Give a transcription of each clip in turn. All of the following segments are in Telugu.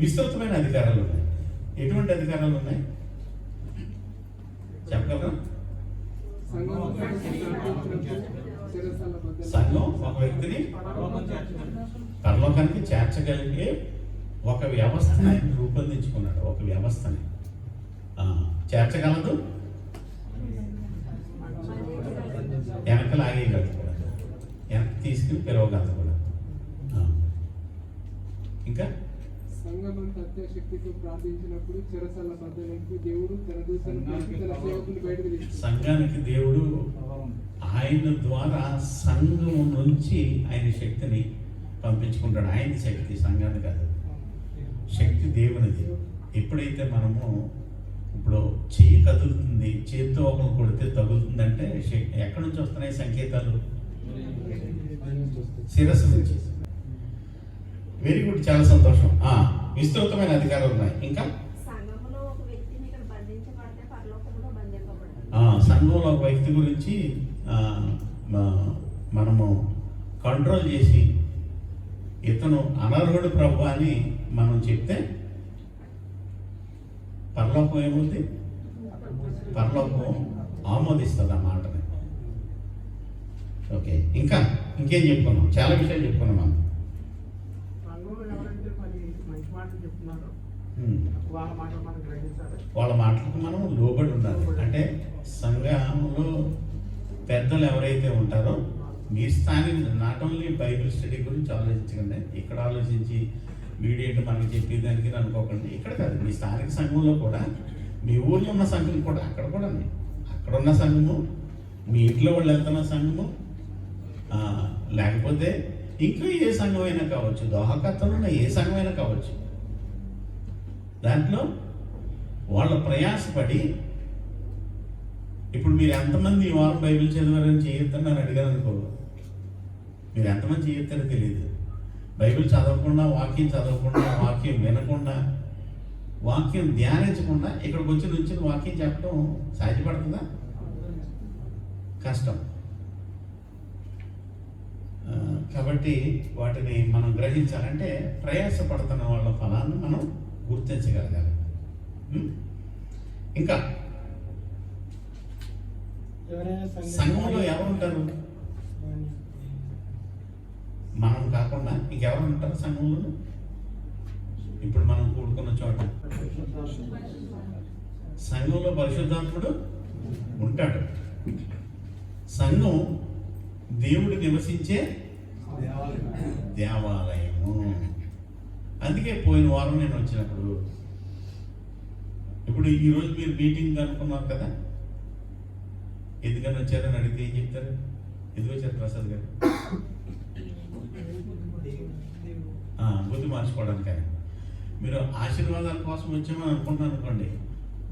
విస్తృతమైన అధికారాలు ఉన్నాయి. ఎటువంటి అధికారాలు ఉన్నాయి చెప్పగలరా? సంఘం ఒక వ్యక్తిని పరలోకానికి చేర్చగలిగే ఒక వ్యవస్థని ఆయన రూపొందించుకున్నాడు. ఒక వ్యవస్థని చేర్చగలదు, వెనక లాగేయగలదు కూడా, వెనక్కి తీసుకుని పిలవగలదు కూడా. ఇంకా సంఘమంతా శక్తితో ప్రార్థించినప్పుడు చెరసాల బద్దలకి దేవుడు తన దూతలను తన సేవకులను బయటకు తీస్తాడు. సంఘానికి దేవుడు ఆయన ద్వారా సంఘం నుంచి ఆయన శక్తిని పంపించుకుంటాడు. ఆయన శక్తి సంఘాన్ని కాదు, శక్తి దేవునిది. ఎప్పుడైతే మనము ఇప్పుడు చెయ్యి కదులుతుంది, చేతితో ఒకరు కొడితే తగులుతుందంటే ఎక్కడి నుంచి వస్తున్నాయి సంకేతాలు? శిరస్సు నుంచి. వెరీ గుడ్, చాలా సంతోషం. విస్తృతమైన అధికారాలు ఉన్నాయి. ఇంకా సంఘంలో ఒక వ్యక్తి గురించి మనము కంట్రోల్ చేసి ఇతను అనర్హుడు ప్రభు అని మనం చెప్తే పరలోకం ఏమవుతుంది? పరలోకం ఆమోదిస్తుంది ఆ మాటని. ఓకే, ఇంకేం చెప్పుకున్నాం? చాలా విషయాలు చెప్పుకున్నాం మనం. వాళ్ళ మాటలకు మనం లోబడి ఉండాలి. అంటే సంఘంలో పెద్దలు ఎవరైతే ఉంటారో మీ స్థానిక నాట్ ఓన్లీ బైబిల్ స్టడీ గురించి ఆలోచించకండి, ఇక్కడ ఆలోచించి వీడేంటి మనకి చెప్పేదానికి అనుకోకండి. ఇక్కడ కాదు, మీ స్థానిక సంఘంలో కూడా, మీ ఊర్లో ఉన్న సంఘం కూడా, అక్కడ కూడా అక్కడున్న సంఘము, మీ ఇంట్లో వాళ్ళు వెళ్తున్న సంఘము, లేకపోతే ఇంకా ఏ సంఘం అయినా కావచ్చు, దోహకర్తలు ఉన్న ఏ సంఘం అయినా కావచ్చు, దాంట్లో వాళ్ళ ప్రయాసపడి. ఇప్పుడు మీరు ఎంతమంది ఈ వారం బైబిల్ చదివారని చేయొద్దని నన్ను అడిగారు అనుకో, మీరు ఎంతమంది చేయొద్దని తెలియదు. బైబిల్ చదవకుండా, వాక్యం చదవకుండా, వాక్యం వినకుండా, వాక్యం ధ్యానించకుండా ఇక్కడికి వచ్చి నుంచి వాక్యం చెప్పడం సాధ్యపడుతుందా? కష్టం. కాబట్టి వాటిని మనం గ్రహించాలంటే ప్రయాసపడుతున్న వాళ్ళ ఫలాన్ని మనం గుర్తించగలగాలి. ఇంకా సంఘంలో ఎవరు ఉంటారు? మనం కాకుండా ఇంకెవరు ఉంటారు సంఘంలో? ఇప్పుడు మనం కూడుకున్న చోట సంఘంలో పరిశుద్ధాత్ముడు ఉంటాడు. సంఘం దేవుడు నివసించే దేవాలయము. అందుకే పోయిన వారం నేను వచ్చినప్పుడు, ఇప్పుడు ఈరోజు మీరు మీటింగ్ అనుకున్నారు కదా, ఎందుకని వచ్చారని అడిగితే ఏం చెప్తారు? ఎందుకు వచ్చారు ప్రసాద్ గారు? బుద్ధి మార్చుకోవడానికి. మీరు ఆశీర్వాదాల కోసం వచ్చామని అనుకుంటున్నాను అనుకోండి,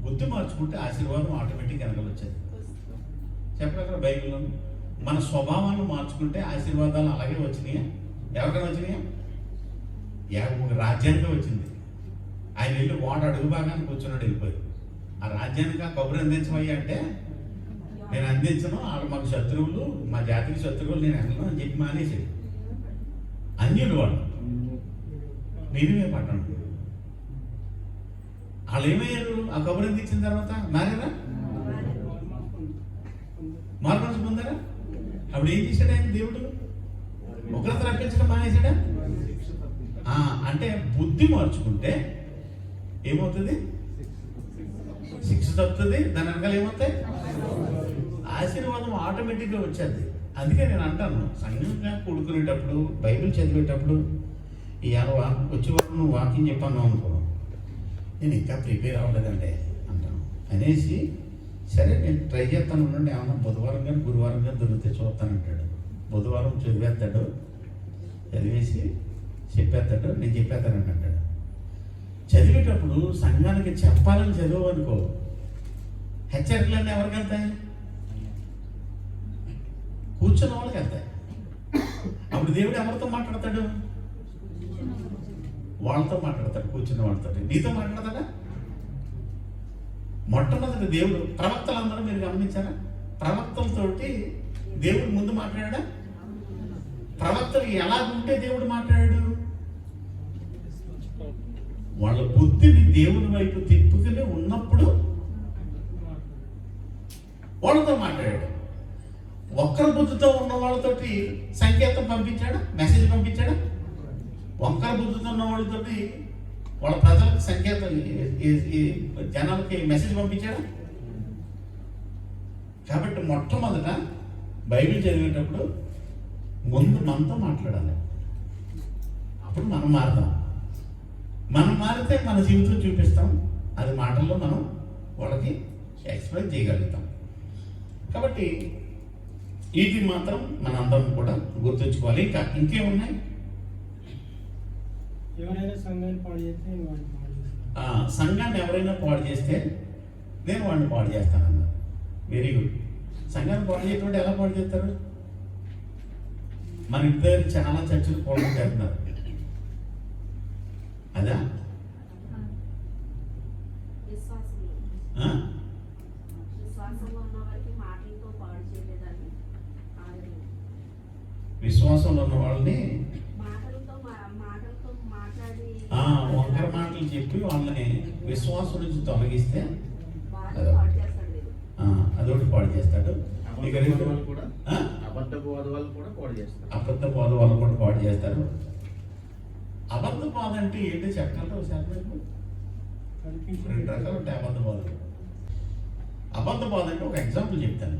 బుద్ధి మార్చుకుంటే ఆశీర్వాదం ఆటోమేటిక్ వెనకాల వచ్చేది. చెప్పగలరా బైబిల్లో? మన స్వభావాన్ని మార్చుకుంటే ఆశీర్వాదాలు అలాగే వచ్చినాయా? ఎవరికైనా వచ్చినాయా? ఒక రాజ్యానికే వచ్చింది. ఆయన వెళ్ళి వాడు అడుగు భాగాన్ని కూర్చున్నాడు, వెళ్ళిపోయి ఆ రాజ్యానికి ఆ కబురు అందించమయ్యా అంటే, నేను అందించను, వాళ్ళు మాకు శత్రువులు, మా జాతికి శత్రువులు, నేను వెళ్ళను అని చెప్పి మానేసాడు. అన్యులు వాళ్ళు, నేనే పట్టణం. వాళ్ళు ఏమయ్యారు? ఆ కబురు అందించిన తర్వాత మారేరా? మార్పు పొందారా? అప్పుడు ఏం చేశాడు ఆయన? దేవుడు ఒకరితో రప్పించడం మానేశాడా? అంటే బుద్ధి మార్చుకుంటే ఏమవుతుంది? శిక్ష తప్పుతుంది. దాని వెనకాల ఏమవుతాయి? ఆశీర్వాదం ఆటోమేటిక్గా వచ్చేది. అందుకే నేను అంటాను, సంఘంగా కూడుకునేటప్పుడు, బైబిల్ చదివేటప్పుడు, ఈ వచ్చే వరకు నువ్వు వాకింగ్ చెప్పాను అనుకో, నేను ఇంకా ప్రిపేర్ అవ్వలేదంటే అంటాను అనేసి, సరే నేను ట్రై చేస్తాను ఉండండి, ఏమన్నా బుధవారం కానీ గురువారం కానీ దొరికితే చూస్తానంటాడు. బుధవారం చదివేస్తాడు, చదివేసి చెప్పేస్తాడు, నేను చెప్పేస్తానండి అంటాడు. చదివేటప్పుడు సంఘానికి చెప్పాలని చదువు అనుకో, హెచ్చరికలన్నీ ఎవరికి వెళ్తాయి? కూర్చున్న వాళ్ళకి వెళ్తాయి. అప్పుడు దేవుడు ఎవరితో మాట్లాడతాడు? వాళ్ళతో మాట్లాడతాడు, కూర్చున్న వాళ్ళతో. నీతో మాట్లాడతాడా? మొట్టమొదటి దేవుడు ప్రవక్తలందరూ మీరు గమనించారా? ప్రవక్తలతోటి దేవుడు ముందు మాట్లాడా? ప్రవక్తలు ఎలా ఉంటే దేవుడు మాట్లాడాడు? వాళ్ళ బుద్ధిని దేవుని వైపు తిప్పుకుని ఉన్నప్పుడు వాళ్ళతో మాట్లాడాడు. ఒక్కరి బుద్ధితో ఉన్న వాళ్ళతోటి సంకేతం పంపించాడా, మెసేజ్ పంపించాడా? ఒక్కరి బుద్ధితో ఉన్న వాళ్ళతోటి వాళ్ళ ప్రజలకు సంకేతం, జనాలకి మెసేజ్ పంపించాడా? కాబట్టి మొట్టమొదట బైబిల్ చదివేటప్పుడు ముందు మనతో మాట్లాడాలి. అప్పుడు మనం మారుతాం. మనం మారితే మన జీవితం చూపిస్తాం. అది మాటల్లో మనం వాళ్ళకి ఎక్స్ప్లెయిన్ చేయగలుగుతాం. కాబట్టి వీటిని మాత్రం మనందరం కూడా గుర్తుంచుకోవాలి. ఇంకా ఇంకేమున్నాయి? ఎవరైనా సంఘాన్ని పాడు చేస్తే సంఘాన్ని ఎవరైనా పాడు చేస్తే నేను వాడిని పాడు చేస్తానన్నా. Very good. సంఘాన్ని పాడు చేయకుండా ఎలా పాడు చేస్తారు? మన ఇంటి దగ్గర చాలా చర్చలు పాడు చేస్తున్నారు. అదా? విశ్వాసంలో ఉన్న వాళ్ళని వంకర మాటలు చెప్పి వాళ్ళని విశ్వాసం నుంచి తొలగిస్తే అదొకటి పాడు చేస్తాడు. అబద్ధ బోధ వాళ్ళు కూడా పాడు చేస్తారు. అబద్ధ బోధ అంటే ఏంటి చెప్పగలరు? రెండు రకాలు ఉంటాయి అబద్ధ బోధలు. అబద్ధ బోధ అంటే ఒక ఎగ్జాంపుల్ చెప్తాను.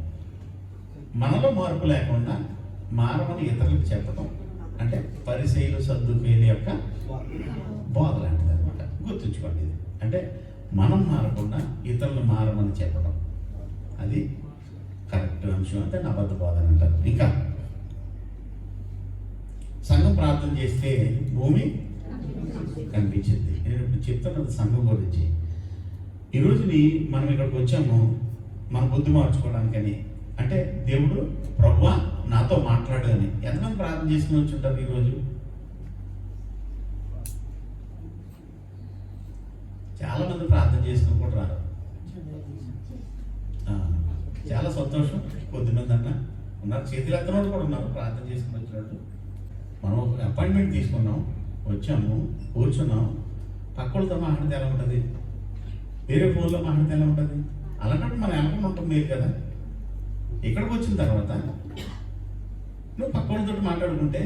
మనలో మార్పు లేకుండా మారమని ఇతరులకు చెప్పడం అంటే పరిసయ్యులు సద్దుకయ్యుల యొక్క బోధ లాంటిది అనమాట. గుర్తుంచుకోండి. ఇది అంటే మనం మారకుండా ఇతరులు మారమని చెప్పడం, అది కరెక్ట్ అంశం. అంటే అబద్ధ బోధ అని అంటారు. ఇంకా సంఘం ప్రార్థన చేస్తే భూమి కనిపించింది. నేను ఇప్పుడు చెప్తున్నది సంఘం గురించి. ఈరోజుని మనం ఇక్కడికి వచ్చాము మన బుద్ధి మార్చుకోవడానికని. అంటే దేవుడు ప్రభువా నాతో మాట్లాడు అని ఎంతమంది ప్రార్థన చేసుకుని వచ్చి ఉంటారు ఈరోజు? చాలా మంది ప్రార్థన చేసుకుని కూడా రారు. చాలా సంతోషం. కొద్దిమంది అన్న ఉన్నారు, చేతులు ఎత్తన వాళ్ళు కూడా ఉన్నారు ప్రార్థన చేసుకుని వచ్చినట్టు. మనం ఒక అపాయింట్మెంట్ తీసుకున్నాం, వచ్చాము, కూర్చున్నాం. పక్కలతో మాట్లాడితే ఎలా ఉంటుంది? వేరే ఫోన్లో మాట్లాడితే ఎలా ఉంటుంది? అలాంటప్పుడు మనం ఎలా ఉంటాం? మీరు కదా ఇక్కడికి వచ్చిన తర్వాత నువ్వు పక్క వాళ్ళతో మాట్లాడుకుంటే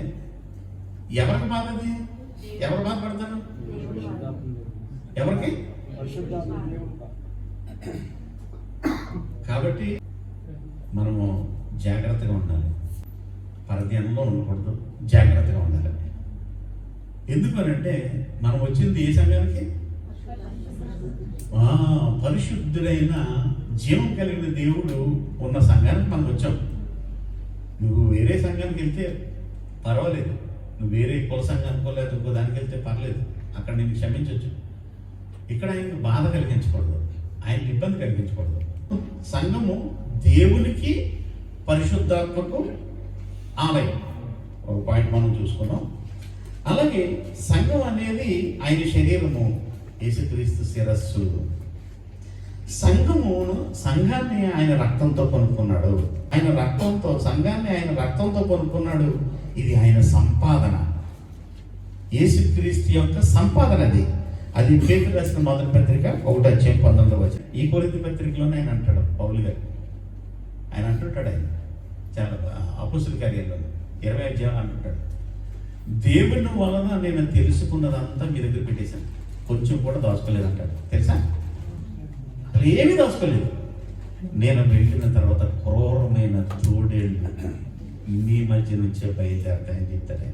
ఎవరికి బాధది? ఎవరు బాధపడతారు? ఎవరికి? కాబట్టి మనము జాగ్రత్తగా ఉండాలి. పరధ్యానంలో ఉండకూడదు, జాగ్రత్తగా ఉండాలి. ఎందుకనంటే మనం వచ్చింది ఏ సంఘానికి? పరిశుద్ధుడైన జీవం కలిగిన దేవుడు ఉన్న సంఘానికి మనం వచ్చాం. నువ్వు వేరే సంఘానికి వెళ్తే పర్వాలేదు, నువ్వు వేరే కుల సంఘానికో లేదా ఇంకో దానికి వెళ్తే పర్లేదు, అక్కడ నేను క్షమించవచ్చు. ఇక్కడ ఆయనకు బాధ కలిగించకూడదు, ఆయనకి ఇబ్బంది కలిగించకూడదు. సంఘము దేవునికి పరిశుద్ధాత్మకు ఆలయం. ఒక పాయింట్ మనం చూసుకున్నాం. అలాగే సంఘం అనేది ఆయన శరీరము, యేసుక్రీస్తు శిరస్సు. సంఘాన్ని ఆయన రక్తంతో కొనుక్కున్నాడు. సంఘాన్ని ఆయన రక్తంతో కొనుక్కున్నాడు. ఇది ఆయన సంపాదన, యేసుక్రీస్తు యొక్క సంపాదన. అది పేతురు రాసిన మొదటి పత్రిక 1:19 ఈ కొరింథీ పత్రికలోనే ఆయన అంటాడు, పౌలు గారు ఆయన అంటుంటాడు. ఆయన చాలా అపోస్తలుల కార్యాల్లో 20 అంటుంటాడు, దేవుని వలన నేను తెలుసుకున్నదంతా మీ దగ్గర పెట్టేశాను, కొంచెం కూడా దాచుకోలేదు అంటాడు. తెలుసా? అసలు ఏమీ దాచుకోలేదు. నేను వెళ్ళిన తర్వాత క్రూరమైన తోడేళ్ళు మీ మధ్య నుంచే బయలుదేరతాయని చెప్తాడు.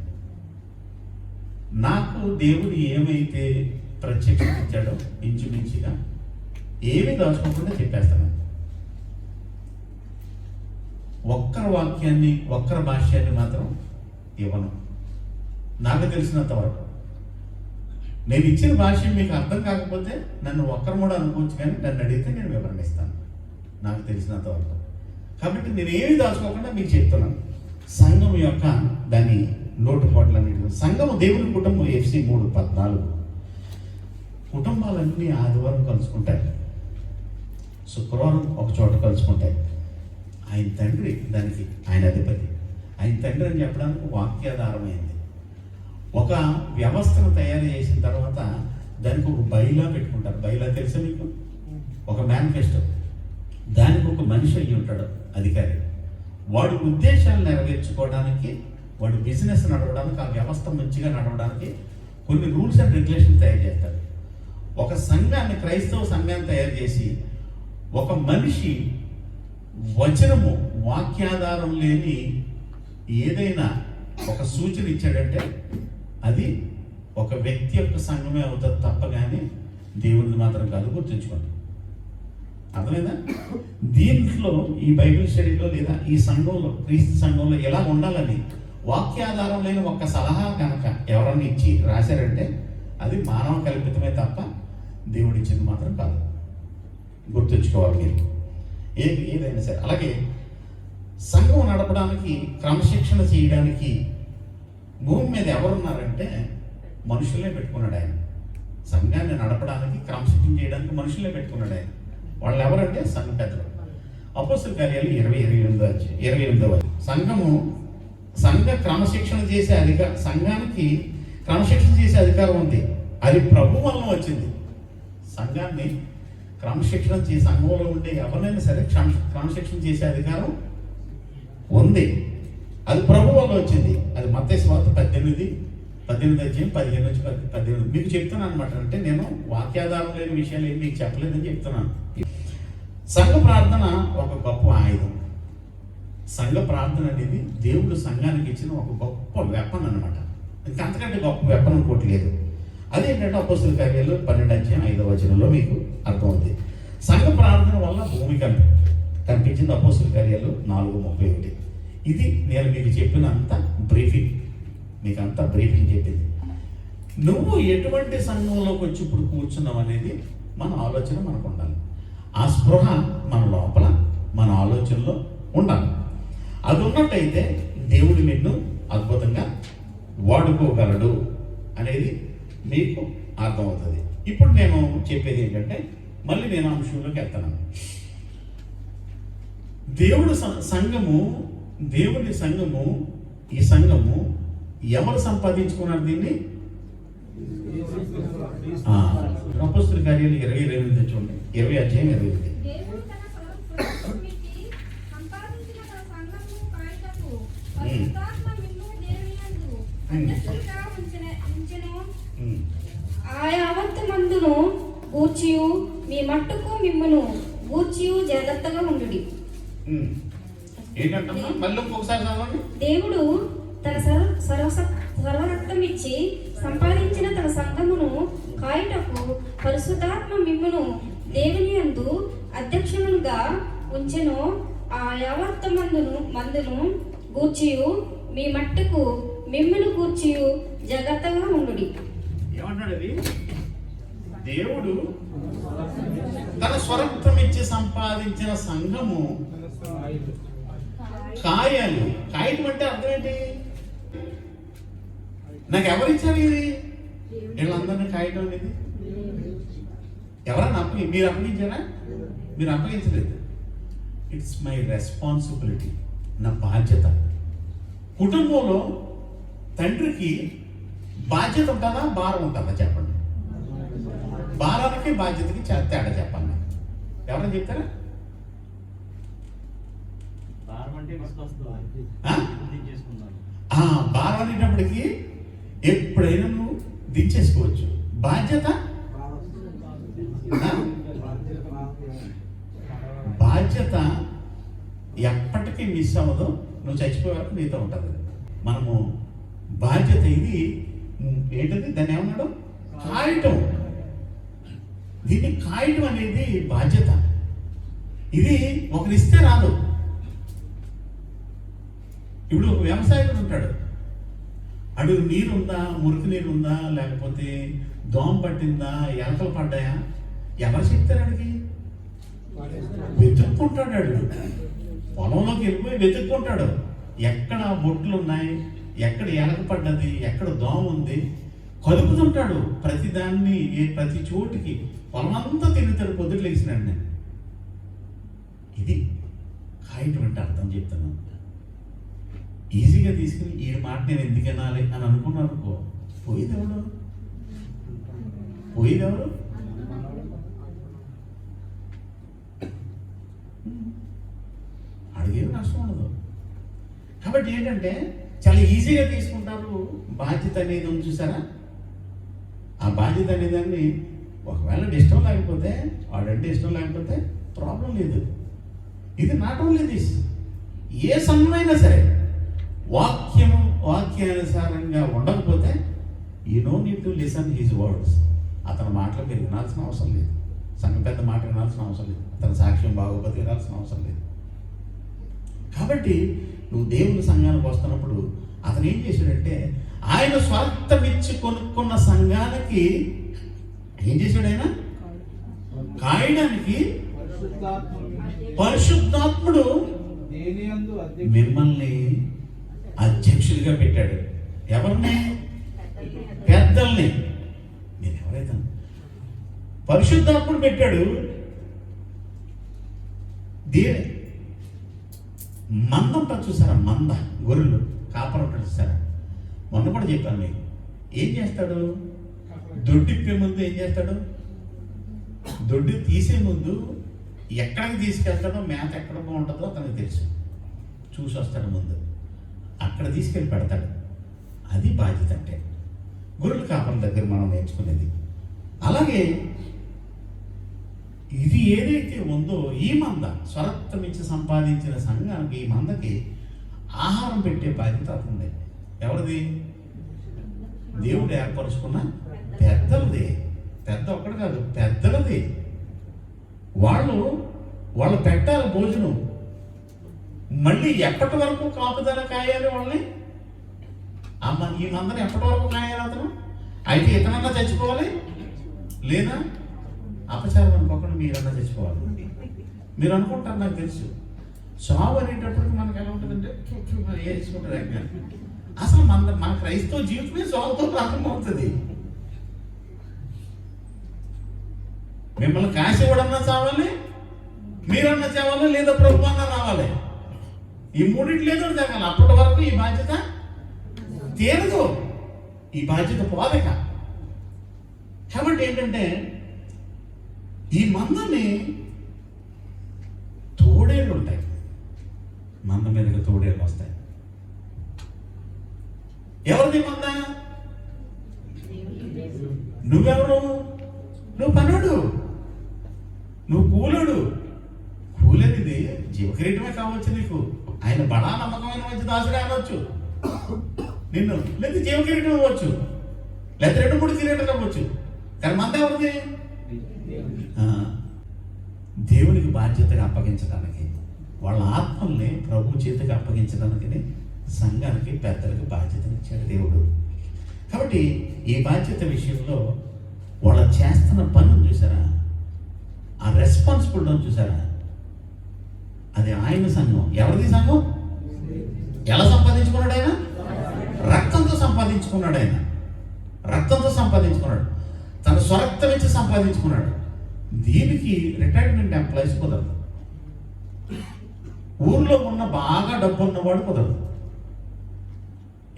నాకు దేవుడు ఏమైతే ప్రత్యక్షించాడో ఇంచుమించుగా ఏమీ దాచుకోకుండా చెప్పేస్తాను. ఒక్కరి వాక్యాన్ని, ఒక్కరి భాష్యాన్ని మాత్రం ఇవ్వను. నాకు తెలిసినంత వరకు నేను ఇచ్చిన భాష్యం మీకు అర్థం కాకపోతే నన్ను ఒక్కరు కూడా అనుకోవచ్చు, కానీ నన్ను అడిగితే నేను వివరణ ఇస్తాను నాకు తెలిసినంత వరకు. కాబట్టి నేను ఏమి దాచుకోకుండా మీకు చెప్తున్నాను. సంఘం యొక్క దాని లోటుపాట్లన్నిటి. సంఘము దేవుని కుటుంబం. FC 3:14 కుటుంబాలన్నీ ఆదివారం కలుసుకుంటాయి, శుక్రవారం ఒక చోట కలుసుకుంటాయి. ఆయన తండ్రి దానికి, ఆయన అధిపతి. ఆయన తండ్రి అని చెప్పడానికి వాక్యాధారమైంది. ఒక వ్యవస్థను తయారు చేసిన తర్వాత దానికి ఒక బైలా పెట్టుకుంటారు. బైలా తెలుసా మీకు? ఒక మేనిఫెస్టో. దానికి ఒక మనిషి అయ్యి ఉంటాడు అధికారి. వాడి ఉద్దేశాలు నెరవేర్చుకోవడానికి, వాడు బిజినెస్ నడవడానికి, ఆ వ్యవస్థ మంచిగా నడవడానికి కొన్ని రూల్స్ అండ్ రెగ్యులేషన్ తయారు చేస్తాడు. ఒక సంఘాన్ని, క్రైస్తవ సంఘాన్ని తయారు చేసి ఒక మనిషి వచనము, వాక్యాధారం లేని ఏదైనా ఒక సూచన ఇచ్చాడంటే అది ఒక వ్యక్తి యొక్క సంఘమే అవుతుంది తప్ప కానీ దేవుడిని మాత్రం కాదు. గుర్తుంచుకోండి. అర్థమైందా? దీంట్లో ఈ బైబిల్ స్టడీలో లేదా ఈ సంఘంలో, క్రీస్తు సంఘంలో ఎలా ఉండాలని వాక్యాధారం లేని ఒక్క సలహా కనుక ఎవరన్నా ఇచ్చి రాశారంటే అది మానవ కల్పితమే తప్ప దేవుడు ఇచ్చింది మాత్రం కాదు. గుర్తుంచుకోవాలి మీరు ఏదైనా సరే. అలాగే సంఘం నడపడానికి, క్రమశిక్షణ చేయడానికి భూమి మీద ఎవరున్నారంటే మనుషులే పెట్టుకున్నాడు ఆయన. సంఘాన్ని నడపడానికి, క్రమశిక్షణ చేయడానికి మనుషులే పెట్టుకున్నాడు ఆయన. వాళ్ళు ఎవరంటే సంఘ పెద్దలు. అపోస్తల కార్యాలు 28 సంఘ క్రమశిక్షణ చేసే సంఘానికి క్రమశిక్షణ చేసే అధికారం ఉంది. అది ప్రభు వలన వచ్చింది. సంఘాన్ని క్రమశిక్షణ చేసే, సంఘంలో ఉండే ఎవరినైనా సరే క్రమశిక్షణ చేసే అధికారం ఉంది. అది ప్రభు వల్ల వచ్చింది. అది మత్తయి సువార్త 18:15 మీకు చెప్తున్నాను అనమాట. అంటే నేను వాక్యాధారం లేని విషయాలు ఏమి మీకు చెప్పలేదని చెప్తున్నాను. సంఘ ప్రార్థన ఒక గొప్ప ఆయుధం. సంఘ ప్రార్థన అనేది దేవుడు సంఘానికి ఇచ్చిన ఒక గొప్ప వెపన్ అనమాట. ఇంకంతకంటే గొప్ప వెపన్ ఇంకోటి లేదు. అదేంటంటే అపోస్తల కార్యాలు 12:5 మీకు అర్థమవుతుంది. సంఘ ప్రార్థన వల్ల భూమి కనిపించింది. అపోస్తల కార్యాలు 4:31. ఇది నేను మీకు చెప్పినంత బ్రీఫింగ్, మీకు అంతా బ్రీఫింగ్ చెప్పింది. నువ్వు ఎటువంటి సంఘంలోకి వచ్చి ఇప్పుడు కూర్చున్నావు అనేది మన ఆలోచన మనకు ఉండాలి. ఆ స్పృహ మన లోపల, మన ఆలోచనలో ఉండాలి. అది ఉన్నట్టయితే దేవుడు నిన్ను అద్భుతంగా వాడుకోగలడు అనేది మీకు అర్థమవుతుంది. ఇప్పుడు నేను చెప్పేది ఏంటంటే, మళ్ళీ నేను అంశంలోకి వెళ్తాను. దేవుడి సంఘము, ఈ సంఘము ఎవరు సంపాదించుకున్నారు దీన్ని? అపోస్తల కార్యాలు 20:28 చూడండి. 20:28. యావత్తు మందును గూర్చియు మీ మట్టుకు మిమ్మును గూర్చియు జాగ్రత్తగా ఉండుడి. ఏంటంటమ్మా? మళ్ళీ ఒకసారి చదవండి. దేవుడు తన సర్వరక్తం ఇచ్చి సంపాదించిన తన సంఘమును కాయుటకు పరిశుద్ధాత్మ మిమ్మును దేవుని యందు అధ్యక్షులుగా ఉంచెను. ఆ యావత్తు మందును గూర్చియు మీ మట్టుకు మిమ్మును గూర్చియు జాగ్రత్తగా ఉండుడి. ఏమంటాడు అది? దేవుడు తన స్వరక్తం ఇచ్చి సంపాదించిన సంఘము కాయలు. కాయటం అంటే అర్థం ఏంటి? నాకు ఎవరిచ్చారు ఇది? వీళ్ళందరినీ కాయటం అనేది ఎవరన్నా మీరు అప్పగించారా? మీరు అప్పగించలేదు. ఇట్స్ మై రెస్పాన్సిబిలిటీ, నా బాధ్యత. కుటుంబంలో తండ్రికి బాధ్యత ఉంటుందా, భారం ఉంటుందా? చెప్పండి. భారానికి బాధ్యతకి తేడా చెప్పండి. ఎవరైనా చెప్తారా? భారం అనేటప్పటికి ఎప్పుడైనా నువ్వు దించేసుకోవచ్చు. బాధ్యత ఎప్పటికీ మిస్ అవ్వదు. నువ్వు చచ్చిపోయే వరకు నీతో ఉంటుంది. మనము బాధ్యత ఇది ఏంటది? దాన్ని ఏమన్నాడు? కాయటం. దీన్ని కాయటం అనేది బాధ్యత. ఇది ఒకరిస్తే రాదు. ఇప్పుడు ఒక వ్యవసాయకుడు ఉంటాడు. అడుగు నీరుందా, మురికి నీరు ఉందా, లేకపోతే దోమ పట్టిందా, ఎలకలు పడ్డాయా, ఎవరు చెప్తారు? అడిగి వెతుక్కుంటాడు. అడుగు పొలంలోకి వెళ్ళిపోయి వెతుక్కుంటాడు. ఎక్కడ బొట్లు ఉన్నాయి, ఎక్కడ ఎలక పడ్డది, ఎక్కడ దోమ ఉంది, కదుపుతుంటాడు. ప్రతిదాన్ని, ప్రతి చోటికి పొలమంతా తిరుగుతాడు. పొద్దుట లేచినాడు. నేను ఇది కాయటం అంటే అర్థం చెప్తున్నాను. ఈజీగా తీసుకుని ఈ మాట నేను ఎందుకు వినాలి అని అనుకున్నాను అనుకో, పోయేది ఎవడు? పోయేది ఎవరు? అడిగేది నష్టం ఉండదు. కాబట్టి ఏంటంటే చాలా ఈజీగా తీసుకుంటారు బాధ్యత అనేది ఉంది చూసారా. ఆ బాధ్యత అనేదాన్ని ఒకవేళ ఇష్టం లేకపోతే, వాడంటే ఇష్టం లేకపోతే ప్రాబ్లం లేదు. ఇది నాట్ ఓన్లీ దిస్, ఏ సమయమైనా సరే వాక్యానుసారంగా ఉండకపోతే you know need to listen his words. అతని మాటలు మీరు వినాల్సిన అవసరం లేదు, సంఘ పెద్ద మాట వినాల్సిన అవసరం లేదు, అతని సాక్ష్యం బాగోపోతే వినాల్సిన అవసరం లేదు. కాబట్టి నువ్వు దేవుని సంఘానికి వస్తున్నప్పుడు అతను ఏం చేశాడంటే, ఆయన స్వార్థమిచ్చి కొనుక్కున్న సంఘానికి ఏం చేశాడు? ఆయన కాయడానికి పరిశుద్ధాత్ముడు మిమ్మల్ని అధ్యక్షుడిగా పెట్టాడు. ఎవరిని? పెద్దల్ని. మీరు ఎవరైతే పరిశుద్ధాత్ముడు పెట్టాడు. మంద ఉంటుంది చూసారా, మంద గొర్రెలు కాపర ఉంటుంది చూసారా. మొన్న కూడా చెప్పాను మీకు. ఏం చేస్తాడు? దొడ్డిప్పే ముందు ఏం చేస్తాడు? దొడ్డి తీసే ముందు ఎక్కడికి తీసుకెళ్తాడో, మేత ఎక్కడ బాగుంటుందో అతనికి తెలుసు. చూసి వస్తాడు ముందు, అక్కడ తీసుకెళ్ళి పెడతాడు. అది బాధ్యత అంటే గొర్రెల కాపరం దగ్గర మనం నేర్చుకునేది. అలాగే ఇది ఏదైతే ఉందో, ఈ మంద స్వరక్తమిచ్చి సంపాదించిన సంఘానికి, ఈ మందకి ఆహారం పెట్టే బాధ్యత అతనిది. ఎవరిది? దేవుడు ఏర్పరుచుకున్న పెద్దలది. పెద్ద ఒక్కడు కాదు, పెద్దలది. వాళ్ళు పెట్టాలి భోజనం. మళ్ళీ ఎప్పటి వరకు కాపుదల కాయాలి వాళ్ళని? ఈ మందని ఎప్పటి వరకు కాయాలి అతను? అయితే ఇతనన్నా చచ్చిపోవాలి, లేదా అపచారం అనుకోకుండా మీరన్నా చచ్చిపోవాలి. మీరు అనుకుంటారు, నాకు తెలుసు చావు అనేటప్పటికి మనకు ఎలా ఉంటుందంటే వేసుకుంటుంది. అసలు మన క్రైస్తవ జీవితమే చావుతో ప్రారంభమవుతుంది. మిమ్మల్ని కాసేవాడన్నా చావాలి, మీరన్నా చావాలి, లేదా ప్రభు అన్నా రావాలి. ఈ మూడింటి లేదో జరగాలి. అప్పటి వరకు ఈ బాధ్యత తీరదు, ఈ బాధ్యత పోదక. కాబట్టి ఏంటంటే, ఈ మందని తోడేళ్ళు ఉంటాయి. మంద మీదకి తోడేళ్ళు వస్తాయి. ఎవరిది మంద? నువ్వెవరు? నువ్వు పనుడు, నువ్వు కూలుడు. కూలనిది జీవకిరీటమే కావచ్చు నీకు. ఆయన బడా నమ్మకమైన మంచి దాసుడే అనవచ్చు నిన్ను, లేదా జీవకిరీటం అవ్వచ్చు, లేదా 2-3 కిరీటాలు అవ్వచ్చు. కానీ మంద ఎవరిది? దేవునికి బాధ్యతగా అప్పగించడానికి, వాళ్ళ ఆత్మల్ని ప్రభు చేతికి అప్పగించడానికి సంఘానికి, పెద్దలకు బాధ్యతనిచ్చాడు దేవుడు. కాబట్టి ఈ బాధ్యత విషయంలో వాళ్ళు చేస్తున్న పనులు చూసారా, ఆ రెస్పాన్సిబిలిటీ చూసారా, అది ఆయన సంఘం. ఎవరిది సంఘం? ఎలా సంపాదించుకున్నాడు ఆయన? రక్తంతో సంపాదించుకున్నాడు. ఆయన రక్తంతో సంపాదించుకున్నాడు, తన స్వరక్తం ఇచ్చి సంపాదించుకున్నాడు. దీనికి రిటైర్మెంట్ ఎంప్లాయీస్ కుదరదు. ఊర్లో ఉన్న బాగా డబ్బు ఉన్నవాడు కుదరదు.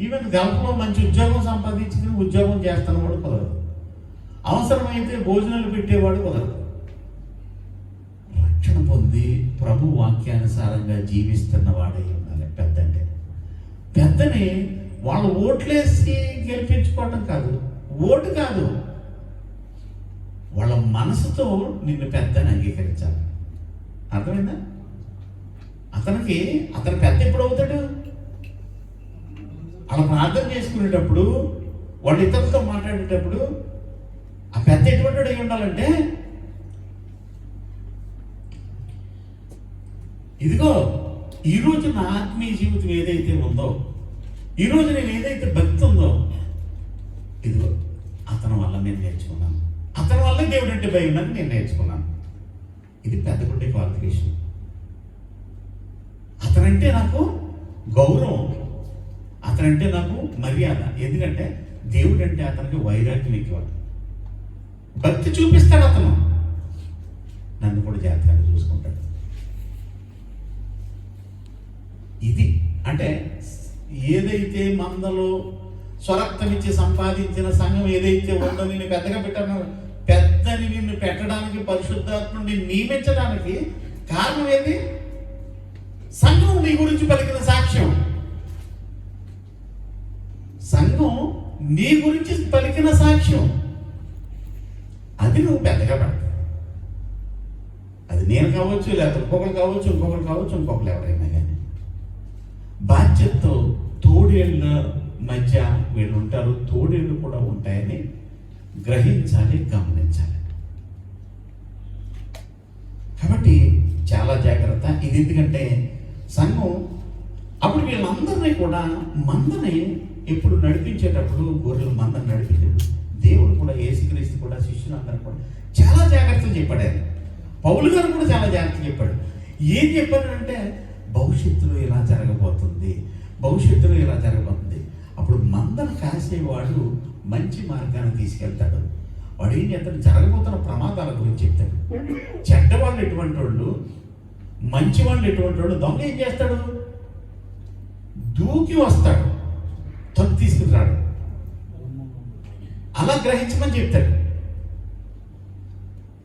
ఈవెన్ గల్ఫ్లో మంచి ఉద్యోగం సంపాదించుకుని ఉద్యోగం చేస్తున్నవాడు కుదరదు. అవసరమైతే భోజనాలు పెట్టేవాడు కుదరదు. రక్షణ పొంది ప్రభు వాక్యానుసారంగా జీవిస్తున్న వాడే ఉండాలి పెద్ద. అంటే పెద్దని వాళ్ళు ఓట్లేసి గెలిపించుకోవటం కాదు, ఓటు కాదు, వాళ్ళ మనసుతో నిన్ను పెద్దని అంగీకరించాలి. అర్థమైందా? అతని పెద్ద ఎప్పుడు అవుతాడు? అలా ప్రార్థన చేసుకునేటప్పుడు, వాళ్ళు ఇతరులతో మాట్లాడేటప్పుడు ఆ పెద్ద ఎటువంటి అయి ఉండాలంటే, ఇదిగో ఈరోజు నా ఆత్మీయ జీవితం ఏదైతే ఉందో, ఈరోజు నేను ఏదైతే భక్తి ఉందో, ఇదిగో అతని వల్ల నేను నేర్చుకున్నాను, అతని వల్ల దేవుడు అంటే భయం ఉందని నేను నేర్చుకున్నాను. ఇది పెద్ద గుండె క్వాలిఫికేషన్. అతనంటే నాకు గౌరవం, అతనంటే నాకు మర్యాద. ఎందుకంటే దేవుడు అంటే అతనికి వైరాగ్యం ఎక్కువ. భక్తి చూపిస్తాడు అతను, నన్ను కూడా జాగ్రత్తగా చూసుకుంటాడు. ఇది అంటే ఏదైతే మందలో స్వరక్తం ఇచ్చి సంపాదించిన సంఘం ఏదైతే ఉందో, నేను పెద్దగా పెట్టాను పెద్దని నిన్ను పెట్టడానికి, పరిశుద్ధాత్ముడిని నియమించడానికి కారణం ఏది? సంఘం నీ గురించి పలికిన సాక్ష్యం. సంఘం నీ గురించి పలికిన సాక్ష్యం. అది నువ్వు పెద్దగా పెడతావు. అది నేను కావచ్చు, లేకపోతే ఇంకొకరు కావచ్చు, ఇంకొకరు ఎవరైనా కానీ బాధ్యతతో తోడేళ్ళ మధ్య వీళ్ళు ఉంటారు, తోడేళ్ళు కూడా ఉంటాయని గ్రహించాలి, గమనించాలి. కాబట్టి చాలా జాగ్రత్త ఇది. ఎందుకంటే సంఘం అప్పుడు వీళ్ళందరినీ కూడా మందని ఎప్పుడు నడిపించేటప్పుడు, గొర్రెలు మందని నడిపించేటప్పుడు దేవుడు కూడా, యేసుక్రీస్తు కూడా శిష్యులందరూ కూడా చాలా జాగ్రత్తలు చెప్పాడు. ఆయన పౌలు గారు కూడా చాలా జాగ్రత్తలు చెప్పాడు. ఏం చెప్పాడంటే భవిష్యత్తులో ఇలా జరగబోతుంది, భవిష్యత్తులో ఇలా జరగబోతుంది. అప్పుడు మందను కాసేవాడు మంచి మార్గాన్ని తీసుకెళ్తాడు. వాడు ఏం చేస్తాడు? జరగబోతున్న ప్రమాదాల గురించి చెప్తాడు. చెడ్డవాళ్ళు ఎటువంటి వాళ్ళు, మంచి వాళ్ళు ఎటువంటి వాళ్ళు. దొంగ ఏం చేస్తాడు? దూకి వస్తాడు, తప్పు తీసుకురాడు. అలా గ్రహించమని చెప్తాడు.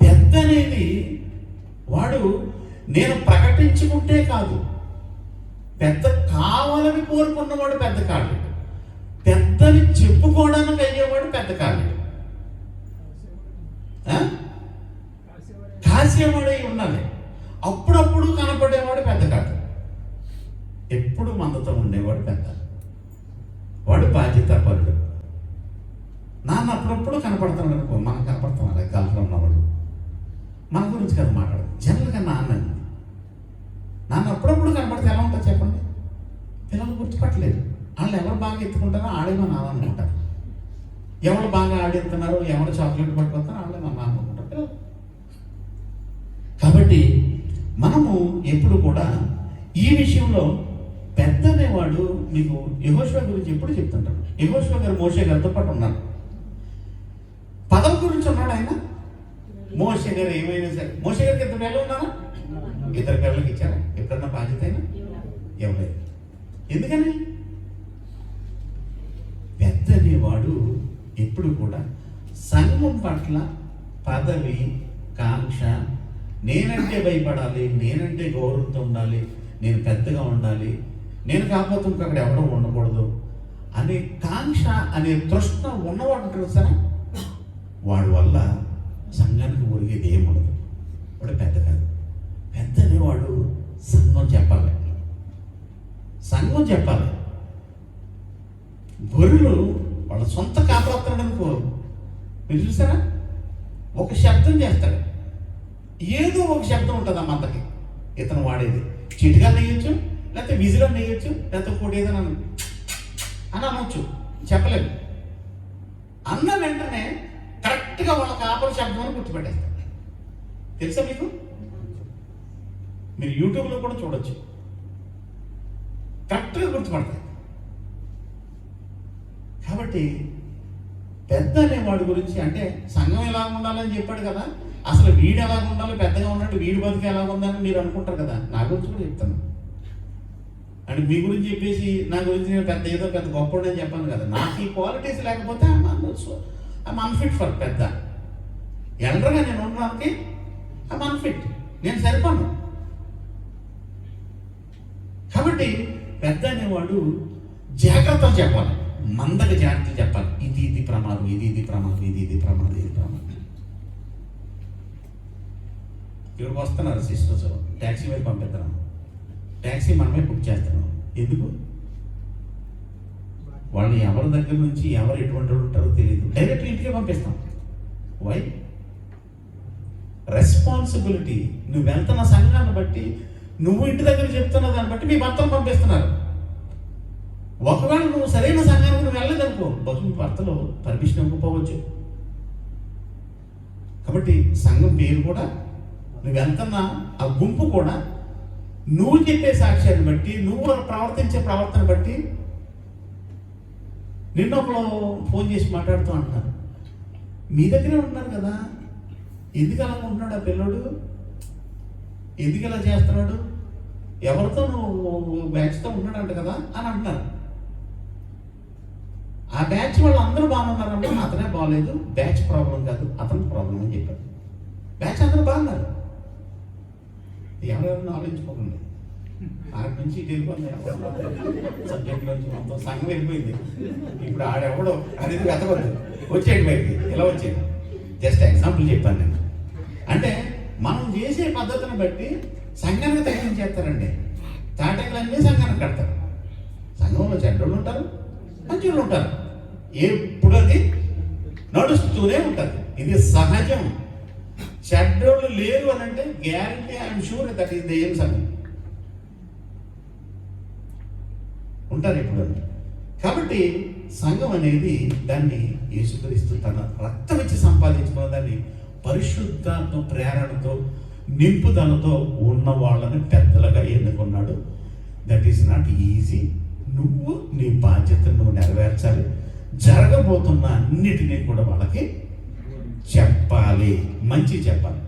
పెద్ద అనేది వాడు నేను ప్రకటించుకుంటే కాదు, పెద్ద కావాలని కోరుకున్నవాడు పెద్ద కాదు. పెద్దని చెప్పుకోవడానికి అయ్యేవాడు పెద్ద కాదు. కాసేవాడే ఉండాలి. అప్పుడప్పుడు కనపడేవాడు పెద్ద కాదు. ఎప్పుడు మందతో ఉండేవాడు పెద్ద. వాడు బాధ్యతాపరుడు. నాన్న అప్పుడప్పుడు కనపడుతున్నాడు అనుకో, మనం కనపడతాం. అలా కాలంలో ఉన్నవాడు మన గురించి కదా మాట్లాడదు. జనరల్గా నాన్న అప్పుడప్పుడు కనపడితే ఎలా ఉంటుంది చెప్పండి? పిల్లలు గుర్తుపట్టలేదు. వాళ్ళు ఎవరు బాగా ఎత్తుకుంటారో ఆడేమో నాన్న అనుకుంటారు. ఎవరు బాగా ఆడెత్తున్నారో, ఎవరు చాక్లెట్ పట్టుకొస్తారో వాళ్ళే మా నాన్న అనుకుంటారు పిల్లలు. కాబట్టి మనము ఎప్పుడు కూడా ఈ విషయంలో పెద్ద అనేవాడు, మీకు యెహోషువ గురించి ఎప్పుడు చెప్తుంటాను. యెహోషువ గారు మోషే గారితో పాటు ఉన్నారు. పదవి గురించి ఉన్నాడు ఆయన. మోషే గారు ఏమైనా సరే, మోషే గారికి ఇద్దరు పిల్లలు ఉన్నారా? ఇద్దరు పిల్లలకి ఇచ్చారా? ఎప్పుడన్నా బాధ్యత అయినా ఇవ్వలేదు. ఎందుకని? పెద్ద అనేవాడు ఎప్పుడు కూడా సంఘం పట్ల పదవి, కాంక్ష, నేనంటే భయపడాలి, నేనంటే గౌరవంతో ఉండాలి, నేను పెద్దగా ఉండాలి, నేను కాకపోతే అక్కడ ఎవరో ఉండకూడదు అనే కాంక్ష, అనే తృష్ణ ఉన్నవాడు ఉంటాడు సరే, వాడి వల్ల సంఘానికి ఒరిగేది ఏముండదు. వాడు పెద్ద కాదు. పెద్ద అనేవాడు సంఘం చెప్పాలి, సంఘం చెప్పాలి. గొర్రెలు వాళ్ళ సొంత కాపాడుతాడు అనుకో, మీరు చూసారా? ఒక శబ్దం చేస్తాడు, ఏదో ఒక శబ్దం ఉంటుంది ఆ మందకి. ఇతను వాడేది చిటిగా నెయ్యొచ్చు, లేకపోతే విజిలో నెయ్యొచ్చు, లేకపోతే ఇంకోటి ఏదైనా అని అనొచ్చు, చెప్పలేదు. అన్న వెంటనే కరెక్ట్గా వాళ్ళ కాపరి శబ్దం అని గుర్తుపెట్టేస్తారు. తెలుసా మీకు? మీరు యూట్యూబ్లో కూడా చూడొచ్చు, కరెక్ట్గా గుర్తుపడతాయి. కాబట్టి పెద్ద అనేవాడి గురించి, అంటే సంఘం ఎలా ఉండాలని చెప్పాడు కదా, అసలు వీడు ఎలా ఉండాలి, పెద్దగా ఉన్నట్టు వీడి బతుకు ఎలా ఉందని మీరు అనుకుంటారు కదా. నా గురించి కూడా చెప్తాను. అంటే మీ గురించి చెప్పేసి నా గురించి నేను పెద్ద ఏదో పెద్ద గొప్ప అని చెప్పాను కదా. నాకు ఈ క్వాలిటీస్ లేకపోతే ఐఎమ్ అన్ఫిట్ ఫర్ పెద్ద. ఎల్డర్గా నేను ఉండడానికి ఐఎమ్ అన్ఫిట్, నేను సరిపోను. కాబట్టి పెద్ద అనేవాడు జాగ్రత్తలు చెప్పాలి, మందకి జాగ్రత్తలు చెప్పాలి. ఇది ప్రమాదం, ఇది ప్రమాదం, ఇది ప్రమాదం, ఇది ప్రమాదం. ఇక్కడికి వస్తున్నారు సిస్టర్స్, ట్యాక్సీ వైపు పంపిస్తున్నాం. ట్యాక్సీ మనమే బుక్ చేస్తున్నాం. ఎందుకు? వాళ్ళు ఎవరి దగ్గర నుంచి ఎవరు ఎటువంటి ఉంటారో తెలియదు. డైరెక్ట్ ఇంటికే పంపిస్తాం. వై? రెస్పాన్సిబిలిటీ. నువ్వు వెళ్తున్న సంఘాన్ని బట్టి, నువ్వు ఇంటి దగ్గర చెప్తున్న దాన్ని బట్టి మీ భర్తను పంపిస్తున్నారు. ఒకవేళ నువ్వు సరైన సంఘానికి నువ్వు వెళ్ళలేదనుకో, బహు భర్తలో పర్మిషన్ ఇవ్వకపోవచ్చు. కాబట్టి సంఘం పేరు కూడా, నువ్వు వెళ్తున్న ఆ గుంపు కూడా, నువ్వు చెప్పే సాక్ష్యాన్ని బట్టి, నువ్వు ప్రవర్తించే ప్రవర్తన బట్టి. నిన్న ఒకరు ఫోన్ చేసి మాట్లాడుతూ అంటున్నారు, మీ దగ్గరే ఉంటున్నారు కదా, ఎందుకు అలా ఉంటున్నాడు ఆ పిల్లడు, ఎందుకు ఇలా చేస్తున్నాడు, ఎవరితో నువ్వు బ్యాచ్తో ఉన్నాడంట కదా అని అంటున్నారు. ఆ బ్యాచ్ వాళ్ళు అందరూ బాగున్నారంటే అతనే బాగలేదు, బ్యాచ్ ప్రాబ్లం కాదు, అతని ప్రాబ్లం అని చెప్పారు. బ్యాచ్ అందరూ బాగున్నారు, ఎవరెవరిని ఆలోచించుకోకండి. ఆడి నుంచి ఇటు వెళ్ళిపోయింది, సబ్జెక్ట్ నుంచి మొత్తం సంఘం వెళ్ళిపోయింది. ఇప్పుడు ఆడెవడో అనేది వెతకొద్దు, వచ్చేది బయటికి ఇలా వచ్చేది. జస్ట్ ఎగ్జాంపుల్ చెప్పాను నేను. అంటే మనం చేసే పద్ధతిని బట్టి సంఘానికి తగ్గించేస్తారండి. తాటకులన్నీ సంఘానికి కడతారు. సంఘంలో చెడ్డోళ్ళు ఉంటారు, మంచోళ్ళు ఉంటారు, ఎప్పుడు అది నడుస్తూనే ఉంటుంది. ఇది సహజం. చెడ్డోళ్ళు లేరు అని అంటే guarantee I'm sure that is the ఏం సంఘం ఉంటారు ఎప్పుడు. కాబట్టి సంఘం అనేది దాన్ని యేసుక్రీస్తు తన రక్తం ఇచ్చి సంపాదించుకున్న దాన్ని పరిశుద్ధాత్మ ప్రేరణతో నింపుదలతో ఉన్న వాళ్ళని పెద్దలుగా ఎన్నుకున్నాడు. That is not easy. నువ్వు నీ బాధ్యతను నువ్వు నెరవేర్చాలి. జరగబోతున్న అన్నిటినీ కూడా వాళ్ళకి చెప్పాలి, మంచి చెప్పాలి.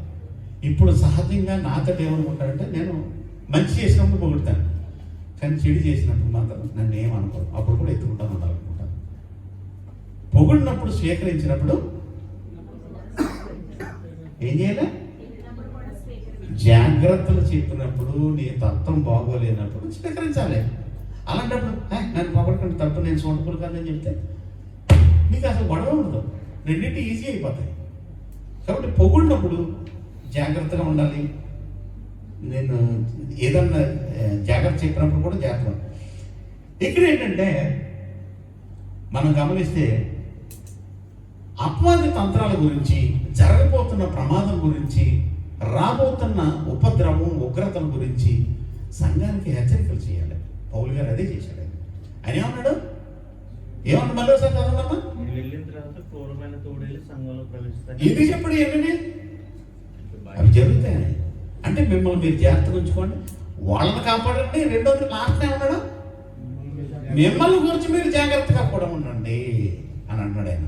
ఇప్పుడు సహజంగా నాతో ఏమనుకుంటారంటే, నేను మంచి చేసినప్పుడు పొగుడతాను, కానీ చెడు చేసినప్పుడు మాత్రం నన్ను ఏమనుకోను. అప్పుడు కూడా ఎత్తుకుంటాను ఉండాలనుకుంటాను. పొగిడినప్పుడు స్వీకరించినప్పుడు ఏం చేయాలి? జాగ్రత్తలు చెప్పినప్పుడు నీ తత్వం బాగోలేనప్పుడు స్వీకరించాలి. అలాంటప్పుడు నన్ను పొగడకుండా తప్పు, నేను సొంతపులు కాదని చెప్తే నీకు అసలు గొడవ ఉండదు, రెండింటి ఈజీ అయిపోతాయి. కాబట్టి పొగిడినప్పుడు జాగ్రత్తగా ఉండాలి. నేను ఏదన్నా జాగ్రత్త చెప్పినప్పుడు కూడా జాగ్రత్త. ఇక్కడ ఏంటంటే మనం గమనిస్తే అపవాది తంత్రాల గురించి, జరగబోతున్న ప్రమాదం గురించి, రాబోతున్న ఉపద్రవం ఉగ్రతల గురించి సంఘానికి హెచ్చరికలు చేయాలి. పౌలు గారు అదే చేశాడు. ఆయన ఏమన్నాడు? ఏమన్నా మళ్ళీ ఒకసారి చదవమ్మా. ఇది చెప్పడు ఏమని అవి జరుగుతాయి అంటే మిమ్మల్ని మీరు జాగ్రత్తగా ఉంచుకోండి, వాళ్ళని కాపాడండి. రెండోది లాస్ట్ ఏమన్నాడు? మిమ్మల్ని గురించి మీరు జాగ్రత్తగా కూడా ఉండండి అని అన్నాడు ఆయన.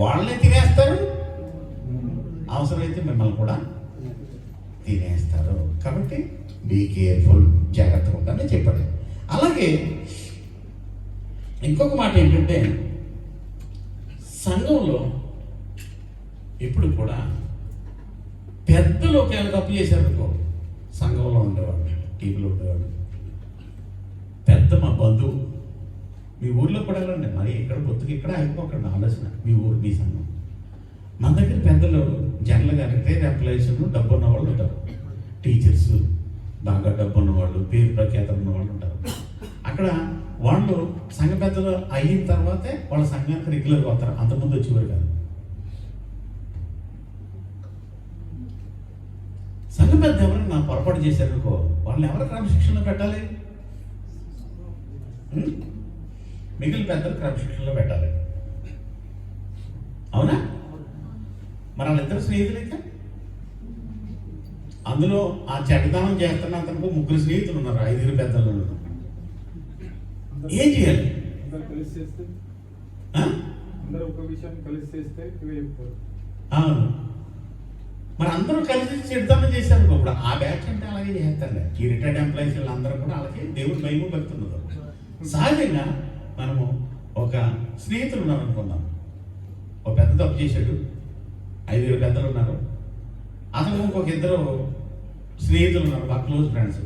వాళ్ళని తినేస్తారు, అవసరమైతే మిమ్మల్ని కూడా తినేస్తారు. కాబట్టి బీ కేర్ఫుల్, జాగ్రత్తగా ఉందని చెప్పాడు. అలాగే ఇంకొక మాట ఏంటంటే, సంఘంలో ఇప్పుడు కూడా పెద్దలు ఒకవేళ తప్పు చేశారనుకో, సంఘంలో ఉండేవాడు, టీవీలో ఉండేవాడు, పెద్ద మా బంధువు, మీ ఊర్లో కూడా వెళ్ళండి, మరి ఇక్కడ పొత్తుకి ఇక్కడ అయిపోకండి ఆలోచన. మీ ఊరు, మీ సంఘం. మన దగ్గర పెద్దలు జనరల్గా రిటైర్ ఎంప్లాయీస్, డబ్బు ఉన్న వాళ్ళు ఉంటారు, టీచర్స్, బాగా డబ్బు ఉన్నవాళ్ళు, పేరు ప్రఖ్యాతం ఉన్న వాళ్ళు ఉంటారు. అక్కడ వాళ్ళు సంఘ పెద్దలు అయిన తర్వాతే వాళ్ళ సంఘానికి రెగ్యులర్గా వస్తారు, అంతకుముందు వచ్చేవారు కాదు. సంఘ పెద్ద ఎవరైనా పొరపాటు చేశారనుకో, వాళ్ళని ఎవరు క్రమశిక్షణలో పెట్టాలి? మిగిలిన పెద్దలు క్రమశిక్షణలో పెట్టాలి. అవునా? మరి వాళ్ళిద్దరు స్నేహితులు ఇంకా అందులో ఆ చెడ్డతనం చేస్తున్న అతనికి 3 స్నేహితులు ఉన్నారు, 5 పెద్దలు ఉన్నారు. ఏం చేయాలి? అవును, మరి అందరూ కలిసి చెడుతనం చేశారు. ఇప్పుడు ఆ బ్యాచ్ అంటే అలాగే చేస్తారులే. ఈ రిటైర్డ్ ఎంప్లాయీస్ అందరూ కూడా అలాగే దేవుడు భయము పెడుతున్నారు. సహజంగా మనము ఒక స్నేహితులు ఉన్నారు అనుకుందాం, ఒక పెద్ద తప్పు చేశాడు, 5 పెద్దలు ఉన్నారు, అతను ఇంకొక 2 స్నేహితులు ఉన్నారు, బాగా క్లోజ్ ఫ్రెండ్స్.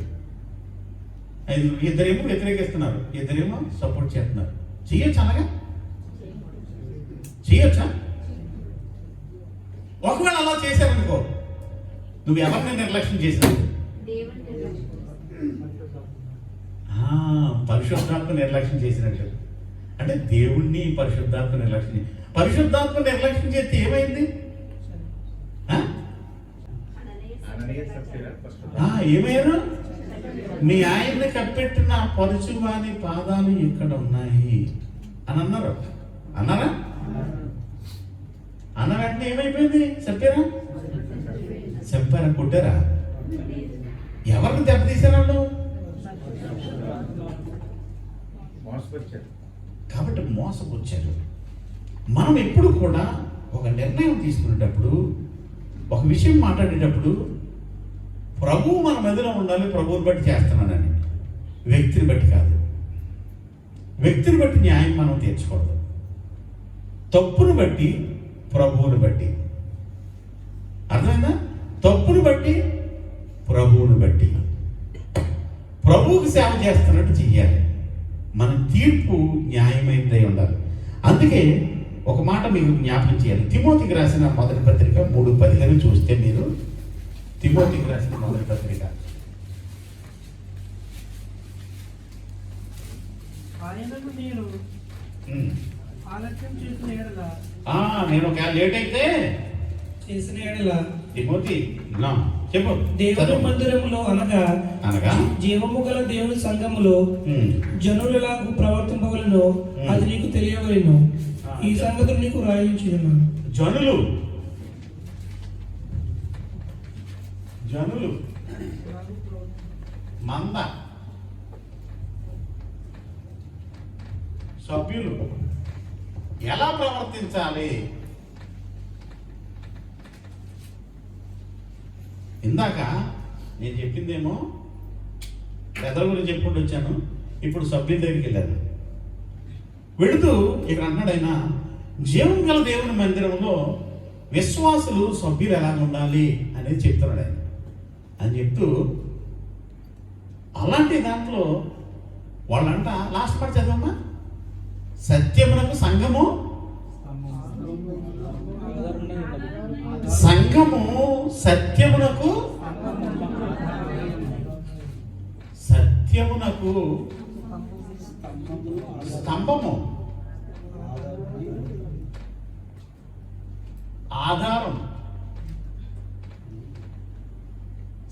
2 వ్యతిరేకిస్తున్నారు, 2 సపోర్ట్ చేస్తున్నారు. చెయ్యొచ్చు, అలాగా చెయ్యొచ్చా? ఒకవేళ అలా చేశారనుకో, నువ్వు ఎవరిని నిర్లక్ష్యం చేశావు? పరిశుద్ధాత్మ నిర్లక్ష్యం చేసినట్టు. అంటే దేవుణ్ణి పరిశుద్ధాత్మ నిర్లక్ష్యం, పరిశుద్ధాత్మ నిర్లక్ష్యం చేస్తే ఏమైంది? ఏమయ్యారు? మీ ఆయన్ని కప్పెట్టిన పరుచువాని పాదాలు ఇక్కడ ఉన్నాయి అని అన్నారు. అన్నారా? అన్న వెంటనే ఏమైపోయింది? చెప్పారా? చెప్పారా? కొట్టారా? ఎవరిని దెబ్బతీశారు వాళ్ళు? కాబట్టి మోసపుచ్చారు. మనం ఎప్పుడు కూడా ఒక నిర్ణయం తీసుకునేటప్పుడు, ఒక విషయం మాట్లాడేటప్పుడు ప్రభువు మన మెదలో ఉండాలి. ప్రభువుని బట్టి చేస్తున్నానని, వ్యక్తిని బట్టి కాదు. వ్యక్తిని బట్టి న్యాయం మనం తీర్చకూడదు. తప్పును బట్టి ప్రభువుని బట్టి, అర్థమైందా? తప్పును బట్టి ప్రభువుని బట్టి ప్రభువుకి సేవ చేస్తున్నట్టు చెయ్యాలి. మన తీర్పు న్యాయమైనదై ఉండాలి. అందుకే ఒక మాట మీకు జ్ఞాపకం చేయాలి. తిమోతికి రాసిన మొదటి పత్రిక 3:15 చూస్తే మీరు, తిమోతికి రాసిన మొదటి పత్రిక ఆయనను నేను ఆలస్యం చేసిన ఎడల నేను ఒక లేట్ అయితే చేసిన ఎడల తిమోతి చెప్పు. దేవుని మందిరములో అనగా అనగా జీవము గల దేవుని సంఘములో జనులకు ప్రవర్తింపవలను అది నీకు తెలియవలను. ఈ సంగతులు నీకు రాయించున్నాను. జనులు మంద సభ్యులు ఎలా ప్రవర్తించాలి? ఇందాక నేను చెప్పిందేమో పెద్దల గురించి చెప్పుకుంటూ వచ్చాను. ఇప్పుడు సభ్యుల దగ్గరికి వెళ్ళాను. వెళుతూ ఇక్కడ అంటున్నాడు ఆయన, జీవం గల దేవుని మందిరంలో విశ్వాసులు సభ్యులు ఎలా ఉండాలి అనేది చెప్తున్నాడు ఆయన. అని చెప్తూ అలాంటి దాంట్లో వాళ్ళంట లాస్ట్ పార్ట్ చదవమ్మా, సత్యమునకు సంఘము సత్యమునకు స్తంభము, ఆధారం.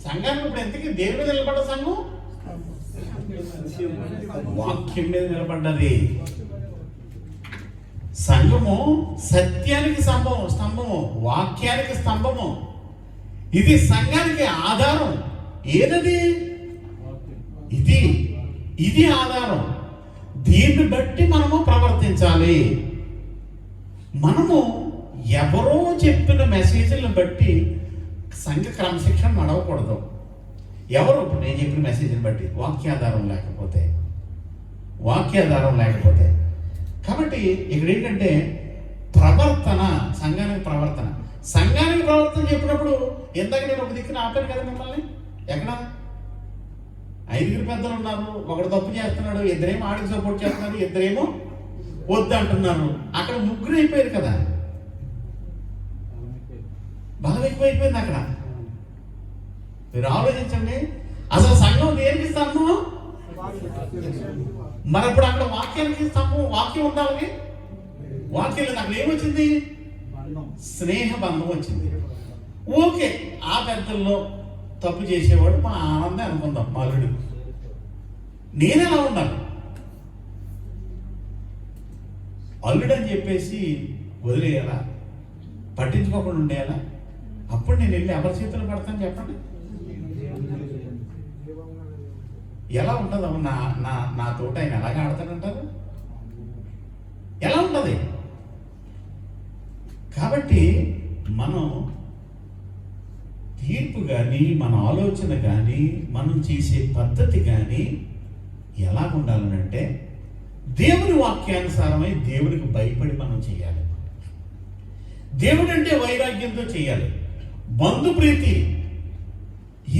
సంఘానికి ఇప్పుడు ఎంతకీ దేని మీద నిలబడ్డ సంఘం? వాక్యం మీద నిలబడ్డది. సంఘము సత్యానికి స్తంభము, వాక్యానికి స్తంభము. ఇది సంఘానికి ఆధారం. ఏదది? ఇది ఆధారం. దీన్ని బట్టి మనము ప్రవర్తించాలి. మనము ఎవరో చెప్పిన మెసేజ్లను బట్టి సంఘ క్రమశిక్షణ నడవకూడదు. ఎవరు ఇప్పుడు నేను చెప్పిన మెసేజ్ని బట్టి వాక్యాధారం లేకపోతే కాబట్టి ఇక్కడ ఏంటంటే ప్రవర్తన, సంఘానికి ప్రవర్తన చెప్పినప్పుడు ఇందాక నేను ఒక దిక్కున ఆపాను కదా మిమ్మల్ని. ఎక్కడ 5 పెద్దలు ఉన్నారు, ఒకడు తప్పు చేస్తున్నాడు, ఇద్దరేమో ఆడికి సపోర్ట్ చేస్తున్నారు, ఇద్దరేమో వద్దు అంటున్నారు. అక్కడ 3 అయిపోయారు కదా, బలం ఎక్కువైపోయింది అక్కడ. మీరు ఆలోచించండి, అసలు సంఘం దేనికి స్తంభం? మరి ఇప్పుడు అక్కడ వాక్యానికి స్తంభం, వాక్యం ఉండాలి. వాక్యం లేదు, అక్కడ ఏమొచ్చింది? స్నేహ బంధం వచ్చింది. ఓకే, ఆ పెద్దల్లో తప్పు చేసేవాడు మా ఆనందే అనుకుందాం, మా అల్లుడు. నేనెలా ఉండాలి? అల్లుడు అని చెప్పేసి వదిలేయాలా? పట్టించుకోకుండా ఉండేయాలా? అప్పుడు నేను వెళ్ళి ఎవరి చేతులు పడతాను చెప్పండి? ఎలా ఉంటుంది? నా తోట ఆయన ఎలాగ ఆడతానంటారు? ఎలా ఉంటుంది? కాబట్టి మనం తీర్పు కానీ, మన ఆలోచన కానీ, మనం చేసే పద్ధతి కానీ ఎలా ఉండాలనంటే దేవుని వాక్యానుసారమై దేవునికి భయపడి మనం చేయాలి. దేవుడు అంటే వైరాగ్యంతో చేయాలి. బంధు ప్రీతి.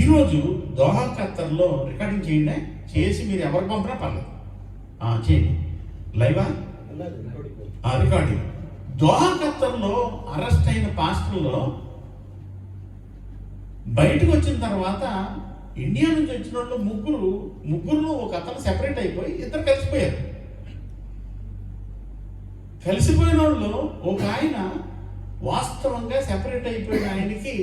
ఈరోజు దోహా ఖత్తర్లో రికార్డింగ్ చేయండి, చేసి మీరు ఎవరికి పంపినా పర్లేదు, చేయండి. లైవా రికార్డింగ్. దోహా ఖత్తర్లో అరెస్ట్ అయిన పాస్టర్లో బయటకు వచ్చిన తర్వాత ఇండియా నుంచి వచ్చిన వాళ్ళు ముగ్గురు ఒక అతను సెపరేట్ అయిపోయి ఇద్దరు కలిసిపోయారు. కలిసిపోయిన వాళ్ళు ఒక ఆయన వాస్తవంగా సెపరేట్ అయిపోయిన ఆయనకి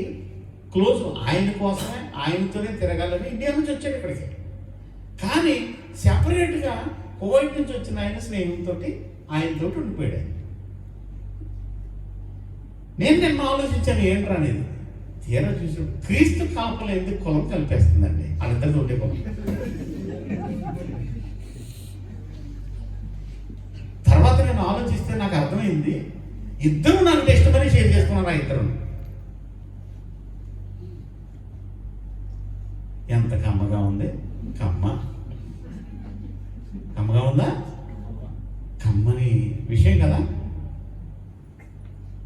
క్లోజ్, ఆయన కోసమే ఆయనతోనే తిరగాలని ఇండియా నుంచి వచ్చాడు ఇక్కడికి. కానీ సెపరేట్గా కువైట్ నుంచి వచ్చిన ఆయన స్నేహంతో ఆయనతో ఉండిపోయాడు. నేను నిన్న ఆలోచించాను ఏంట్రా అనేది. తీరా చూసి క్రీస్తు కాపలు ఎందుకు కులం కలిపేస్తుందండి, వాళ్ళిద్దరితో ఒకటే కులం. తర్వాత నేను ఆలోచిస్తే నాకు అర్థమైంది, ఇద్దరు నాకు ఇష్టమని షేర్ చేసుకున్నారు. ఆ ఇద్దరు ఎంత కమ్మగా ఉంది. కమ్మగా ఉందా? కమ్మని విషయం కదా.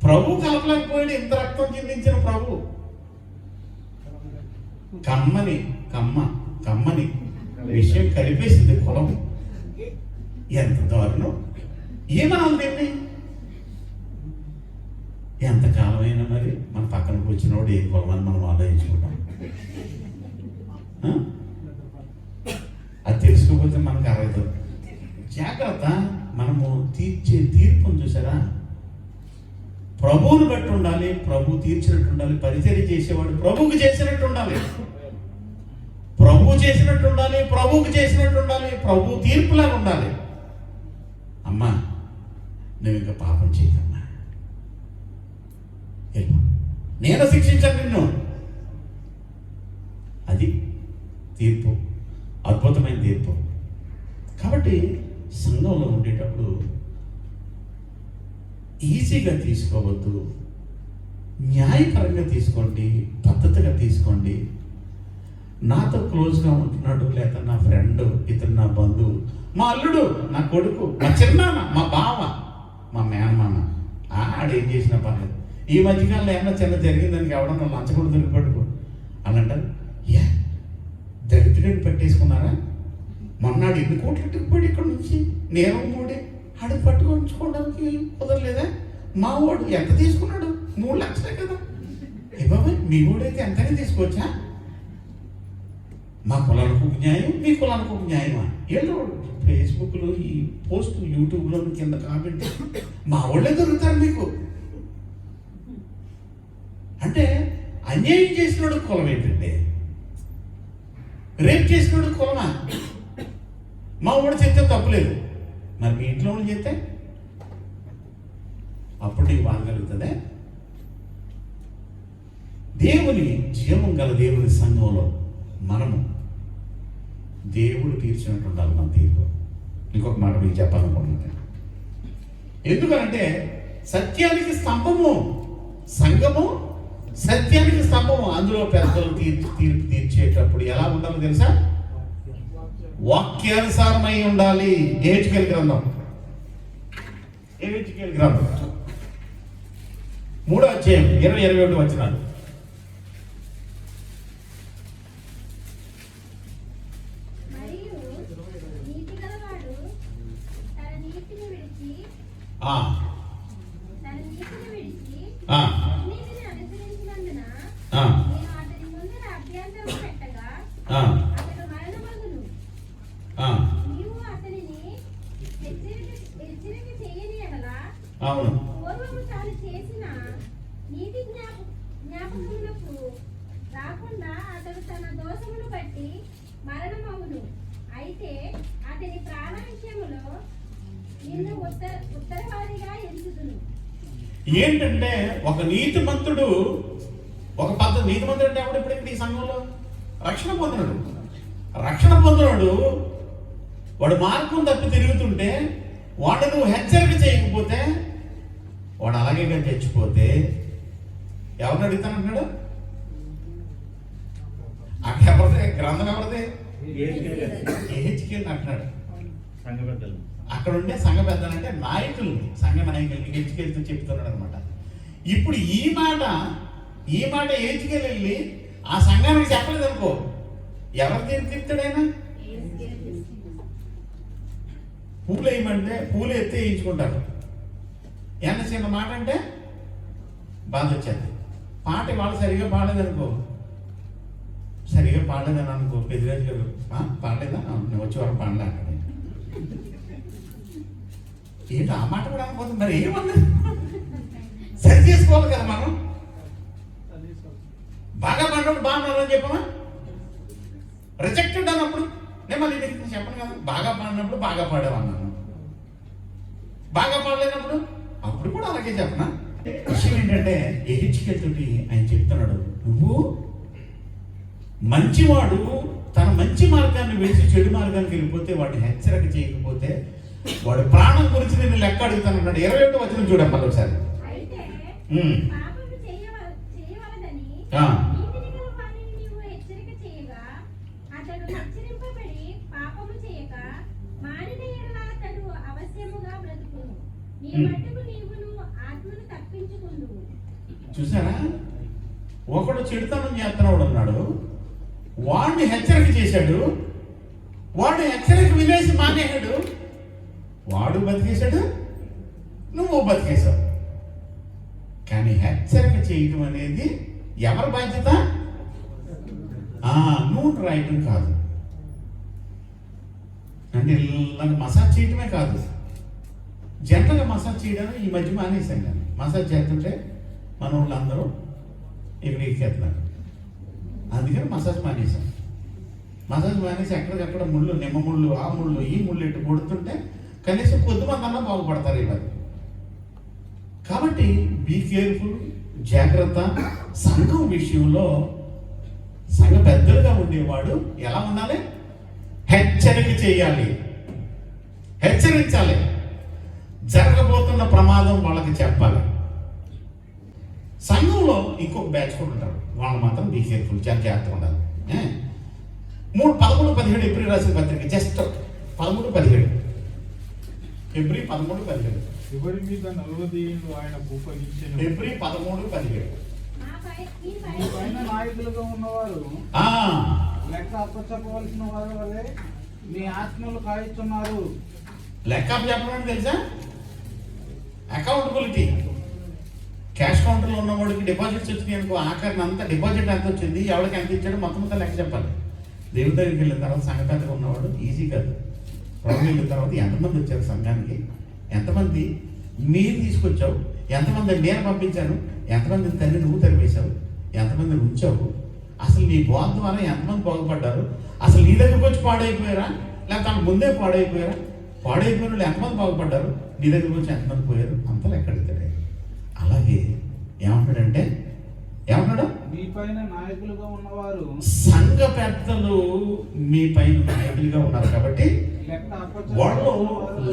ప్రభు కలపలేకపోయాడు, ఇంత రక్తం చిందించిన ప్రభు. కమ్మని విషయం కలిపేసింది కులం. ఎంత దారుణం! ఏమనాలి దీన్ని? ఎంతకాలమైనా మరి మన పక్కన కూర్చున్నవాడు ఏ కులం అని మనం ఆలోచించుకుంటాం. అది తెలుసుకోకపోతే మనకు అరవదు. జాగ్రత్త. మనము తీర్చే తీర్పును చూసారా, ప్రభువుని బట్టి ఉండాలి, ప్రభు తీర్చినట్టు ఉండాలి. పరిచర్య చేసేవాడు ప్రభువుకి చేసినట్టు ఉండాలి, ప్రభువు చేసినట్టు ఉండాలి, ప్రభువుకి చేసినట్టు ఉండాలి, ప్రభు తీర్పులాగా ఉండాలి. అమ్మా, నువ్వు ఇంకా పాపం చేయకమ్మా, నేను శిక్షించాను నిన్ను. అది తీర్పు, అద్భుతమైన తీర్పు. కాబట్టి సంఘంలో ఉండేటప్పుడు ఈజీగా తీసుకోవద్దు, న్యాయపరంగా తీసుకోండి, పద్ధతిగా తీసుకోండి. నాతో క్లోజ్గా ఉంటున్నాడు, లేదా నా ఫ్రెండ్, ఇతను నా బంధువు, మా అల్లుడు, నా కొడుకు, మా చిన్నాన్న, మా బావ, మా మేనమామ, ఆడేం చేసినా పర్లేదు. ఈ మధ్యకాలంలో ఏమన్నా చిన్న జరిగిందని ఎవడన్నా లంచకూడదు దొరికిపట్టుకో అని అంటారు. దరిద్రుడిని పెట్టేసుకున్నారా? మొన్నాడు 2 కోట్లు ఎట్టుకుపోయి ఇక్కడ నుంచి నేను 3 ఆడు పట్టుకోవడానికి కుదరలేదా? మా వాడు ఎంత తీసుకున్నాడు? 3 లక్షలే కదా. ఏ బాబాయ్, మీ వాడైతే ఎంతనే తీసుకోవచ్చా? మా కులానికి ఒక న్యాయం, మీ కులానికి ఒక న్యాయమా? ఏళ్ళు ఫేస్బుక్లో ఈ పోస్ట్, యూట్యూబ్లో కింద కామెంట్, మా వాళ్ళే దొరుకుతారు మీకు అంటే. అన్యాయం చేసినాడు కులం ఏంటంటే? రేప్ చేసినాడు కులమా? మా వాడు చెప్తే తప్పులేదు, మరి మీ ఇంట్లో వాళ్ళు చెప్తే అప్పుడు నీకు బాధ కలుగుతుందే? దేవుని జీవం గల దేవుని సంఘంలో మనము దేవుడు తీర్చినట్టు ఉండాలి మన తీర్పు. ఇంకొక మాట మీకు చెప్పాలనుకుంటున్నాను. ఎందుకంటే సత్యానికి స్తంభము సంఘము, సత్యానికి స్తంభము. అందులో పెద్దలు తీర్పు తీర్చేటప్పుడు ఎలా ఉండాలో తెలుసా? వాక్యానుసారమై ఉండాలి. ఏహెచ్కేల్ గ్రంథం 3వ అధ్యాయం 20-21 వచనాలు. అవును, పూర్వము తాను చేసిన నీతి జ్ఞాపకములకు రాకుండా అతడు తన దోషమును బట్టి మరణమవును. అయితే అతని ప్రాణ విషయములో నిన్ను ఉత్తరవాదిగా ఎంచుదును. ఏంటంటే ఒక నీతిమంతుడు, ఒక పద్ధతి. నీతిమంతుడు అంటే ఎవడు? ఇప్పుడు ఈ సంఘంలో రక్షణ పొందినాడు వాడు మార్గం తప్పి తిరుగుతుంటే వాడు నువ్వు హెచ్చరిక చేయకపోతే, వాడు అలాగే కానీ చచ్చిపోతే ఎవరిని అడుగుతానంటున్నాడు? అక్కడ ఎవరిదే గ్రంథం? ఎవరిదే? ఏహెచ్కేల్ అంటున్నాడు. అక్కడ ఉండే సంఘ పెద్దలు అంటే నాయకులు, సంఘ నాయకులు ఏహెచ్కేల్తో చెప్తున్నాడు అనమాట. ఇప్పుడు ఈ మాట ఏహెచ్కేల్ వెళ్ళి ఆ సంఘానికి చెప్పలేదు అనుకో, ఎవరు తీర్పుతాడైనా? పూలు వేయమంటే పూలు ఎత్తి వేయించుకుంటారు. ఏమన్నా చిన్న మాట అంటే బాధ వచ్చేది. పాట వాళ్ళు సరిగా పాడలేదనుకో, పెద్దరాజు గారు పాడలేదా? నువ్వు వచ్చి వారు పాడలే అక్కడ. ఏంటి ఆ మాట కూడా అనుకోతుంది. మరి ఏమన్నా సరి చేసుకోవాలి కదా మనం. బాగా పాడినప్పుడు బాగున్నారని చెప్పమా? రిజెక్టెడ్ అన్నప్పుడు నేను మళ్ళీ చెప్పను కదా. బాగా పాడినప్పుడు బాగా పాడేవన్నాను, బాగా పాడలేనప్పుడు అప్పుడు కూడా అలాగే చెప్పనా? విషయం ఏంటంటే ఏహెచ్కేల్ తోటి ఆయన చెప్తున్నాడు, నువ్వు మంచివాడు తన మంచి మార్గాన్ని విడిచి చెడు మార్గానికి వెళ్ళిపోతే, వాడిని హెచ్చరిక చేయకపోతే వాడు ప్రాణం గురించి నేను లెక్క అడుగుతానన్నాడు. 21వ వచనం చూడండి మళ్ళీ ఒకసారి. నీ మట్టుకు నీవును ఆత్మను తప్పించుకుందువు. చూసారా, ఒకడు చెడుతనం చేస్తున్నవాడు ఉన్నాడు, వాడిని హెచ్చరిక చేశాడు, వాడు హెచ్చరిక వినేసి మానేశాడు, వాడు బతికేశాడు, నువ్వు బతికేశావు. కానీ హెచ్చరిక చేయటం అనేది ఎవరి బాధ్యత? నువ్వు రాయటం కాదు. అంటే ఇలాగ మసాజ్ చేయటమే కాదు, జనరల్గా మసాజ్ చేయడానికి ఈ మధ్య మానేసాం. కానీ మసాజ్ చేస్తుంటే మన వాళ్ళందరూ ఇక్కడ ఎక్కేస్తున్నారు, అందుకని మసాజ్ మానేసాం. మసాజ్ మానేసి ఎక్కడికక్కడ ముళ్ళు, నిమ్మ ముళ్ళు, ఆ ముళ్ళు, ఈ ముళ్ళు ఇట్టు కొడుతుంటే కనీసం కొద్దిమంది అన్నా బాగుపడతారు ఇలా. కాబట్టి బీ కేర్ఫుల్, జాగ్రత్త. సంఘం విషయంలో సంఘ పెద్దలుగా ఉండేవాడు ఎలా ఉండాలి? హెచ్చరిక చేయాలి, హెచ్చరించాలి, జరగబోతున్న ప్రమాదం వాళ్ళకి చెప్పాలి. సంఘంలో ఇంకొక బ్యాచ్ కూడా ఉంటారు, వాళ్ళు మాత్రం బీ కేర్ఫుల్, చాలా జాగ్రత్తగా ఉండాలి. 13-17 ఏప్రిల్ రాసిన పత్రిక, జస్ట్ 13-17, ఫిబ్రవరి 13-17, ఎవరి మీద 40 ఏళ్ళు ఆయన కోపగించెను. ఫిబ్రవరి 13-17. ఈ మీ పైన నాయకులుగా ఉన్నవారు లెక్క అప్పచెప్పవలసిన వారి వలె మీ ఆత్మలు కాయిస్తున్నారు. లెక్క చెప్పడం తెలుసా? అకౌంటబిలిటీ. క్యాష్ కౌంటర్లో ఉన్నవాడికి డిపాజిట్స్ వచ్చినాయి అనుకో, ఆఖరిని అంతా డిపాజిట్ ఎంత వచ్చింది, ఎవరికి ఎంత ఇచ్చాడో మొత్తం అంతా లెక్క చెప్పాలి. దేవుడి దగ్గరికి వెళ్ళిన తర్వాత సంఘానికి ఉన్నవాడు ఈజీ కాదు. ప్రభుత్వం వెళ్ళిన తర్వాత ఎంతమంది వచ్చారు సంఘానికి, ఎంతమంది మీరు తీసుకొచ్చావు, ఎంతమంది నేను పంపించాను, ఎంతమంది తల్లి నువ్వు తరివేశావు, ఎంతమంది ఉంచావు, అసలు నీ బోధ ద్వారా ఎంతమంది బాగుపడ్డారు, అసలు నీ దగ్గరకు వచ్చి పాడైపోయారా, లేకపోతే ముందే పాడైపోయారా, పాడైపోయిన వాళ్ళు ఎంతమంది బాగుపడ్డారు, నీ దగ్గరకు వచ్చి ఎంతమంది పోయారు, అంతా లెక్కడతాడు. అలాగే ఏమంటాడంటే, ఏమన్నాడు? మీ పైన నాయకులుగా ఉన్నవారు, సంఘ పెద్దలు మీ పైన నాయకులుగా ఉన్నారు కాబట్టి వాళ్ళు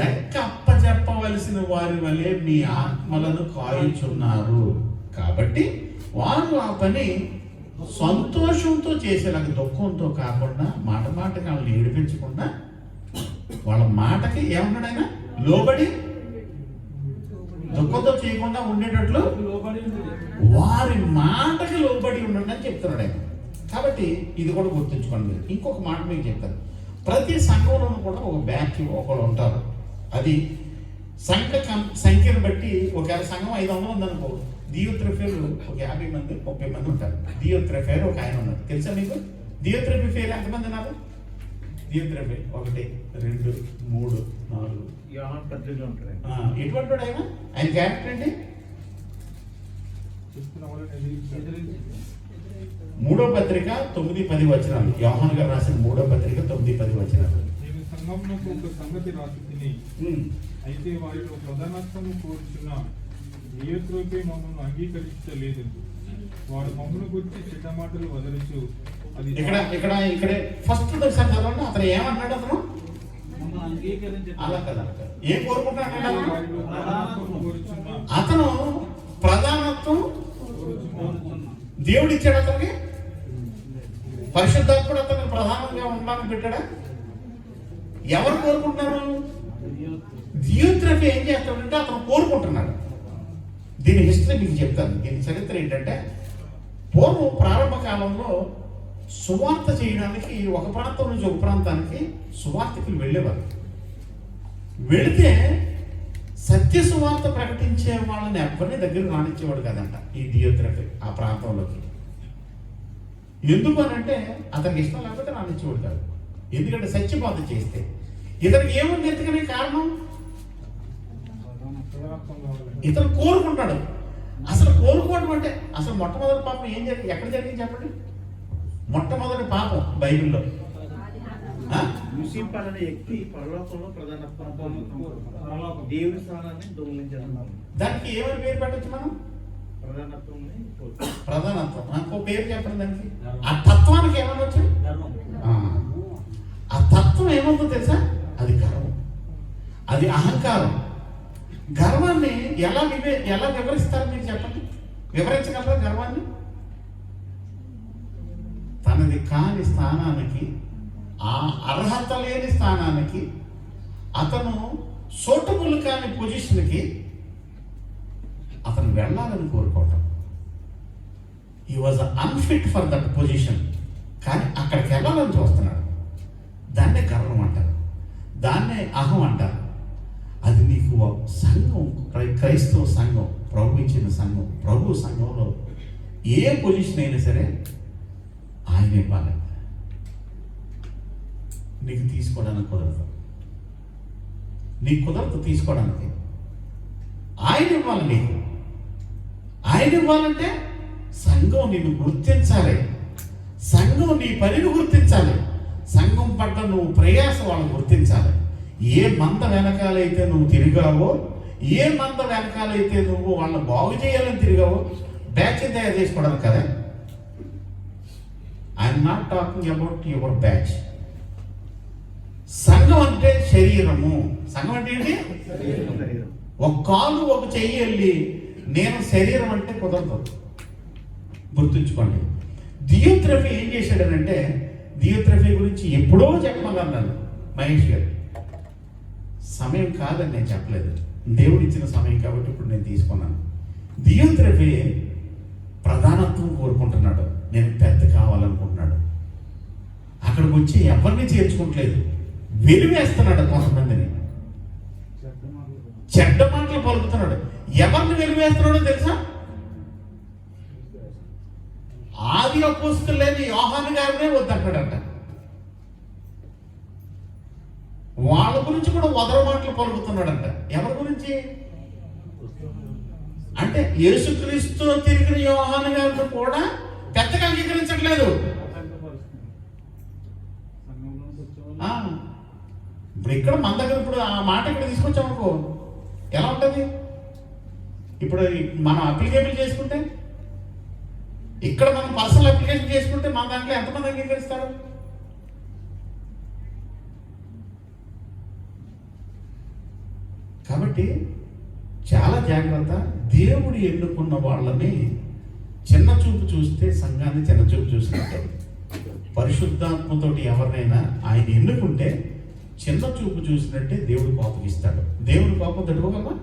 లెక్క అప్పచెప్పవలసిన వారి వల్లే మీ ఆత్మలను కాయుచున్నారు. కాబట్టి వారు ఆ పని సంతోషంతో చేసేలాగా, దుఃఖంతో కాకుండా, మాట మాటకి వాళ్ళని ఏడిపించకుండా, వాళ్ళ మాటకి ఏమన్నాడు ఆయన? లోబడి, దుఃఖంతో చేయకుండా ఉండేటట్లు వారి మాటకి లోబడి ఉండండి అని చెప్తున్నాడు ఆయన. కాబట్టి ఇది కూడా గుర్తుంచుకోండి. ఇంకొక మాట మీకు చెప్తాను, ప్రతి సంఘంలోనూ కూడా ఒక బ్యాచ్ ఒకళ్ళు ఉంటారు. అది సంఖ్యను బట్టి, ఒకవేళ సంఘం 500 మంది అనుకో, దియోత్రెఫేలు ఒక 50 మంది 30 మంది ఉంటారు. దియోత్రెఫేలు ఒక ఆయన ఉన్నారు, తెలుసా మీకు? దియోత్రెఫేలు ఎంతమంది ఉన్నారు? దియోత్రెఫే 1 2 3 4 ఎటువంటి ఆయన? ఆయన క్యారెక్టర్ ఏంటి? మూడో పత్రిక 9-10 వచనాలు, యోహాను గారు రాసిన మూడో పత్రిక 9-10 వచనాలు. నేను సంఘంలో ఒక సంగతి రాసి తిని, అయితే వారిలో ప్రధానత్వము కోరుచున్న నియోత్రోపే మమ్మల్ని అంగీకరించలేదు. వాడు మమ్మల్ని గురించి చెడ్డ మాటలు వదలుచు, అది ఇక్కడే ఫస్ట్ ఒకసారి చదవండి. అతను ఏమన్నాడు? అతను అలా కదా, ఏం కోరుకుంటున్నాడు? అతను ప్రధానత్వం దేవుడు ఇచ్చాడు అతనికి, పరిశుద్ధాత్ముడు అతనికి ప్రధానంగా ఉండాలని పెట్టాడా? ఎవరు కోరుకుంటున్నారు? దియోత్రెఫీ ఏం చేస్తాడంటే అతను కోరుకుంటున్నాడు. దీని హిస్టరీ మీకు చెప్తాను. దీని చరిత్ర ఏంటంటే, పూర్వం ప్రారంభ కాలంలో సువార్త చేయడానికి ఒక ప్రాంతం నుంచి ఒక ప్రాంతానికి సువార్తికులు వెళ్ళేవారు. వెళితే సత్య సువార్త ప్రకటించే వాళ్ళని ఎవరిని దగ్గర రానిచ్చేవాడు కదంట ఈ దియోత్రెఫీ ఆ ప్రాంతంలోకి. ఎందుకు అనంటే అతనికి ఇష్టం లేకపోతే రానిచ్చేవాడు కాదు. ఎందుకంటే సత్యబోధ చేస్తే ఇతనికి ఏముంది ఎందుకనే కారణం? ఇతను కోరుకుంటాడు. అసలు కోరుకోవడం అంటే అసలు మొట్టమొదటి పాపం ఏం జరిగింది, ఎక్కడ జరిగింది చెప్పండి? మొట్టమొదటి పాపం బైబిల్లో అనే వ్యక్తి పరలోకంలో దేవుని స్థానాన్ని దొంగిలించడం. దానికి ఏమని పేరు పెట్టచ్చు మనం? ప్రధానత్వం. ఇంకో పేరు చెప్పండి దానికి. ఆ తత్వానికి ఏమని వచ్చింది? ఆ తత్వం ఏమవుతుందో తెలుసా? అది గర్వం, అది అహంకారం. గర్వాన్ని ఎలా వివరిస్తారు మీరు చెప్పండి? వివరించగలరా గర్వాన్ని? తనది కాని స్థానానికి, ఆ అర్హత లేని స్థానానికి అతను సూటబుల్ కాని పొజిషన్కి అతను వెళ్ళాలని కోరుకోవటం. He was unfit for that position, కానీ అక్కడికి వెళ్ళాలని చూస్తున్నాడు. దాన్నే గర్వం అంటారు, దాన్నే అహం అంటారు. అది నీకు సంఘం, క్రైస్తవ సంఘం, ప్రభు ఇచ్చిన సంఘం, ప్రభు సంఘంలో ఏ పొజిషన్ అయినా సరే ఆయన ఇవ్వాలి. నీకు తీసుకోవడానికి కుదరదు, నీకు కుదరదు తీసుకోవడానికి. ఆయన ఇవ్వాలి నీకు. ఆయన ఇవ్వాలంటే సంఘం నిన్ను గుర్తించాలి, సంఘం నీ పనిని గుర్తించాలి, సంఘం పట్ల నువ్వు ప్రయాస వాళ్ళని గుర్తించాలి. ఏ మంద వెనకాలైతే నువ్వు తిరిగావో, ఏ మంద వెనకాలైతే నువ్వు వాళ్ళని బాగు చేయాలని తిరిగావో, బ్యాచ్ తయారు చేసుకోవడానికి కదా. I'm not talking about your batch. సంఘం అంటే శరీరము. సంఘం అంటే ఏంటి? ఒక కాలు ఒక చెయ్యి వెళ్ళి నేను శరీరం అంటే కుదరదు, గుర్తుంచుకోండి. దియోత్రఫీ ఏం చేశాడనంటే, దియోత్రఫీ గురించి ఎప్పుడో చెప్పమన్నాను మహేష్ గారు. సమయం కాదని నేను చెప్పలేదు, దేవుడు ఇచ్చిన సమయం కాబట్టి ఇప్పుడు నేను తీసుకున్నాను. దియోత్రఫీ ప్రధానత్వం కోరుకుంటున్నాడు, నేను పెద్ద కావాలనుకుంటున్నాడు. అక్కడికి వచ్చి ఎవరిని చేర్చుకోవట్లేదు, వెలివేస్తున్నాడు కొంతమందిని, చెడ్డ మాటలు పలుకుతున్నాడు. ఎవరిని వెలివేస్తున్నాడో తెలుసా? ఆది అపోస్తలులు లేని యోహాను గారినే వద్దంటాడంట. వాళ్ళ గురించి కూడా వదర మాటలు పలుకుతున్నాడంట. ఎవరి గురించి అంటే యేసుక్రీస్తు తిరిగిన యోహాను గారిని కూడా పెద్దగా అంగీకరించట్లేదు. ఇప్పుడు ఇక్కడ మన దగ్గర ఇప్పుడు ఆ మాట ఇక్కడ తీసుకొచ్చామనుకో ఎలా ఉంటుంది? ఇప్పుడు మనం అప్లికేషన్ చేసుకుంటే, ఇక్కడ మనం పర్సనల్ అప్లికేషన్ చేసుకుంటే మన దాంట్లో ఎంతమంది అంగీకరిస్తారు? కాబట్టి చాలా జాగ్రత్త. దేవుడు ఎన్నుకున్న వాళ్ళని చిన్న చూపు చూస్తే సంఘాన్ని చిన్న చూపు చూసినట్టే. పరిశుద్ధాత్మతో ఎవరినైనా ఆయన ఎన్నుకుంటే చిన్న చూపు చూసినట్టే దేవుడు కోపగిస్తాడు. దేవుడు కోపం తట్టుకోగలమా?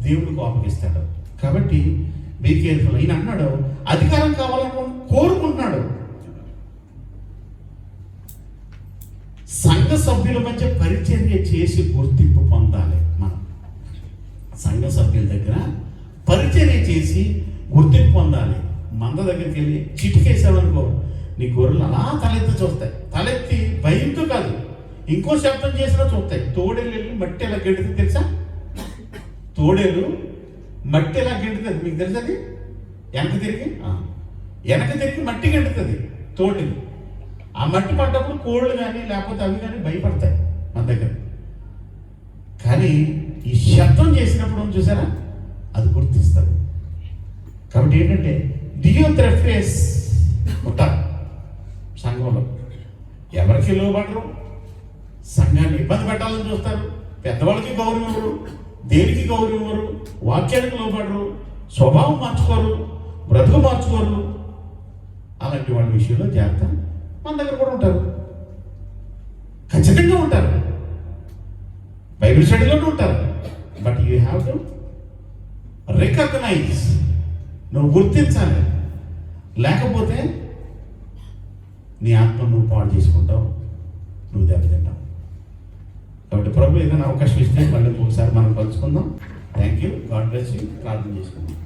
దేవుడు కోపగిస్తాడు. కాబట్టి బీ కేర్ఫుల్. ఈయన అన్నాడు అధికారం కావాలని కోరుకుంటున్నాడు. సంఘ సభ్యుల మధ్య పరిచర్య చేసి గుర్తింపు పొందాలి. మనం సంఘ సభ్యుల దగ్గర పరిచర్య చేసి గుర్తింపు పొందాలి. మంద దగ్గరికి వెళ్ళి చిటికేసావనుకో, నీ గొర్రెలు అలా తలెత్తి చూస్తాయి. తలెత్తి భయంతో కాదు, ఇంకో శబ్దం చేసినా చూస్తాయి. తోడేలు వెళ్ళి మట్టి ఎలా గెంటుతుంది తెలుసా? తోడేలు మట్టి ఎలా గెంటుతుంది మీకు తెలుసా? అది వెనక తిరిగి మట్టి గెంటుతుంది తోడేలు. ఆ మట్టి పడ్డప్పుడు కోళ్ళు కానీ లేకపోతే అవి కానీ భయపడతాయి మన దగ్గర. కానీ ఈ శబ్దం చేసినప్పుడు చూసారా, అది గుర్తిస్తుంది. కాబట్టి ఏంటంటే దియోత్రెఫేస్ ఉంటారు సంఘంలో. ఎవరికి లోబడరు, సంఘాన్ని ఇబ్బంది పెట్టాలని చూస్తారు. పెద్దవాళ్ళకి గౌరవం ఇవ్వరు, దేనికి గౌరవం ఇవ్వరు, వాక్యానికి లోబడరు, స్వభావం మార్చుకోరు, బ్రతుకు మార్చుకోరు. అలాంటి వాళ్ళ విషయంలో జాగ్రత్త. మన దగ్గర కూడా ఉంటారు, ఖచ్చితంగా ఉంటారు, బైబిల్ స్టడీలోనే ఉంటారు. But you have to recognise, నువ్వు గుర్తించాలి. లేకపోతే నీ ఆత్మ నువ్వు పాడు చేసుకుంటావు, నువ్వు దెబ్బతింటావు. కాబట్టి ప్రభు ఏదైనా అవకాశం ఇస్తే మళ్ళీ ఒకసారి మనం కలుసుకుందాం. Thank you. God bless you. ప్రార్థన చేసుకుందాం.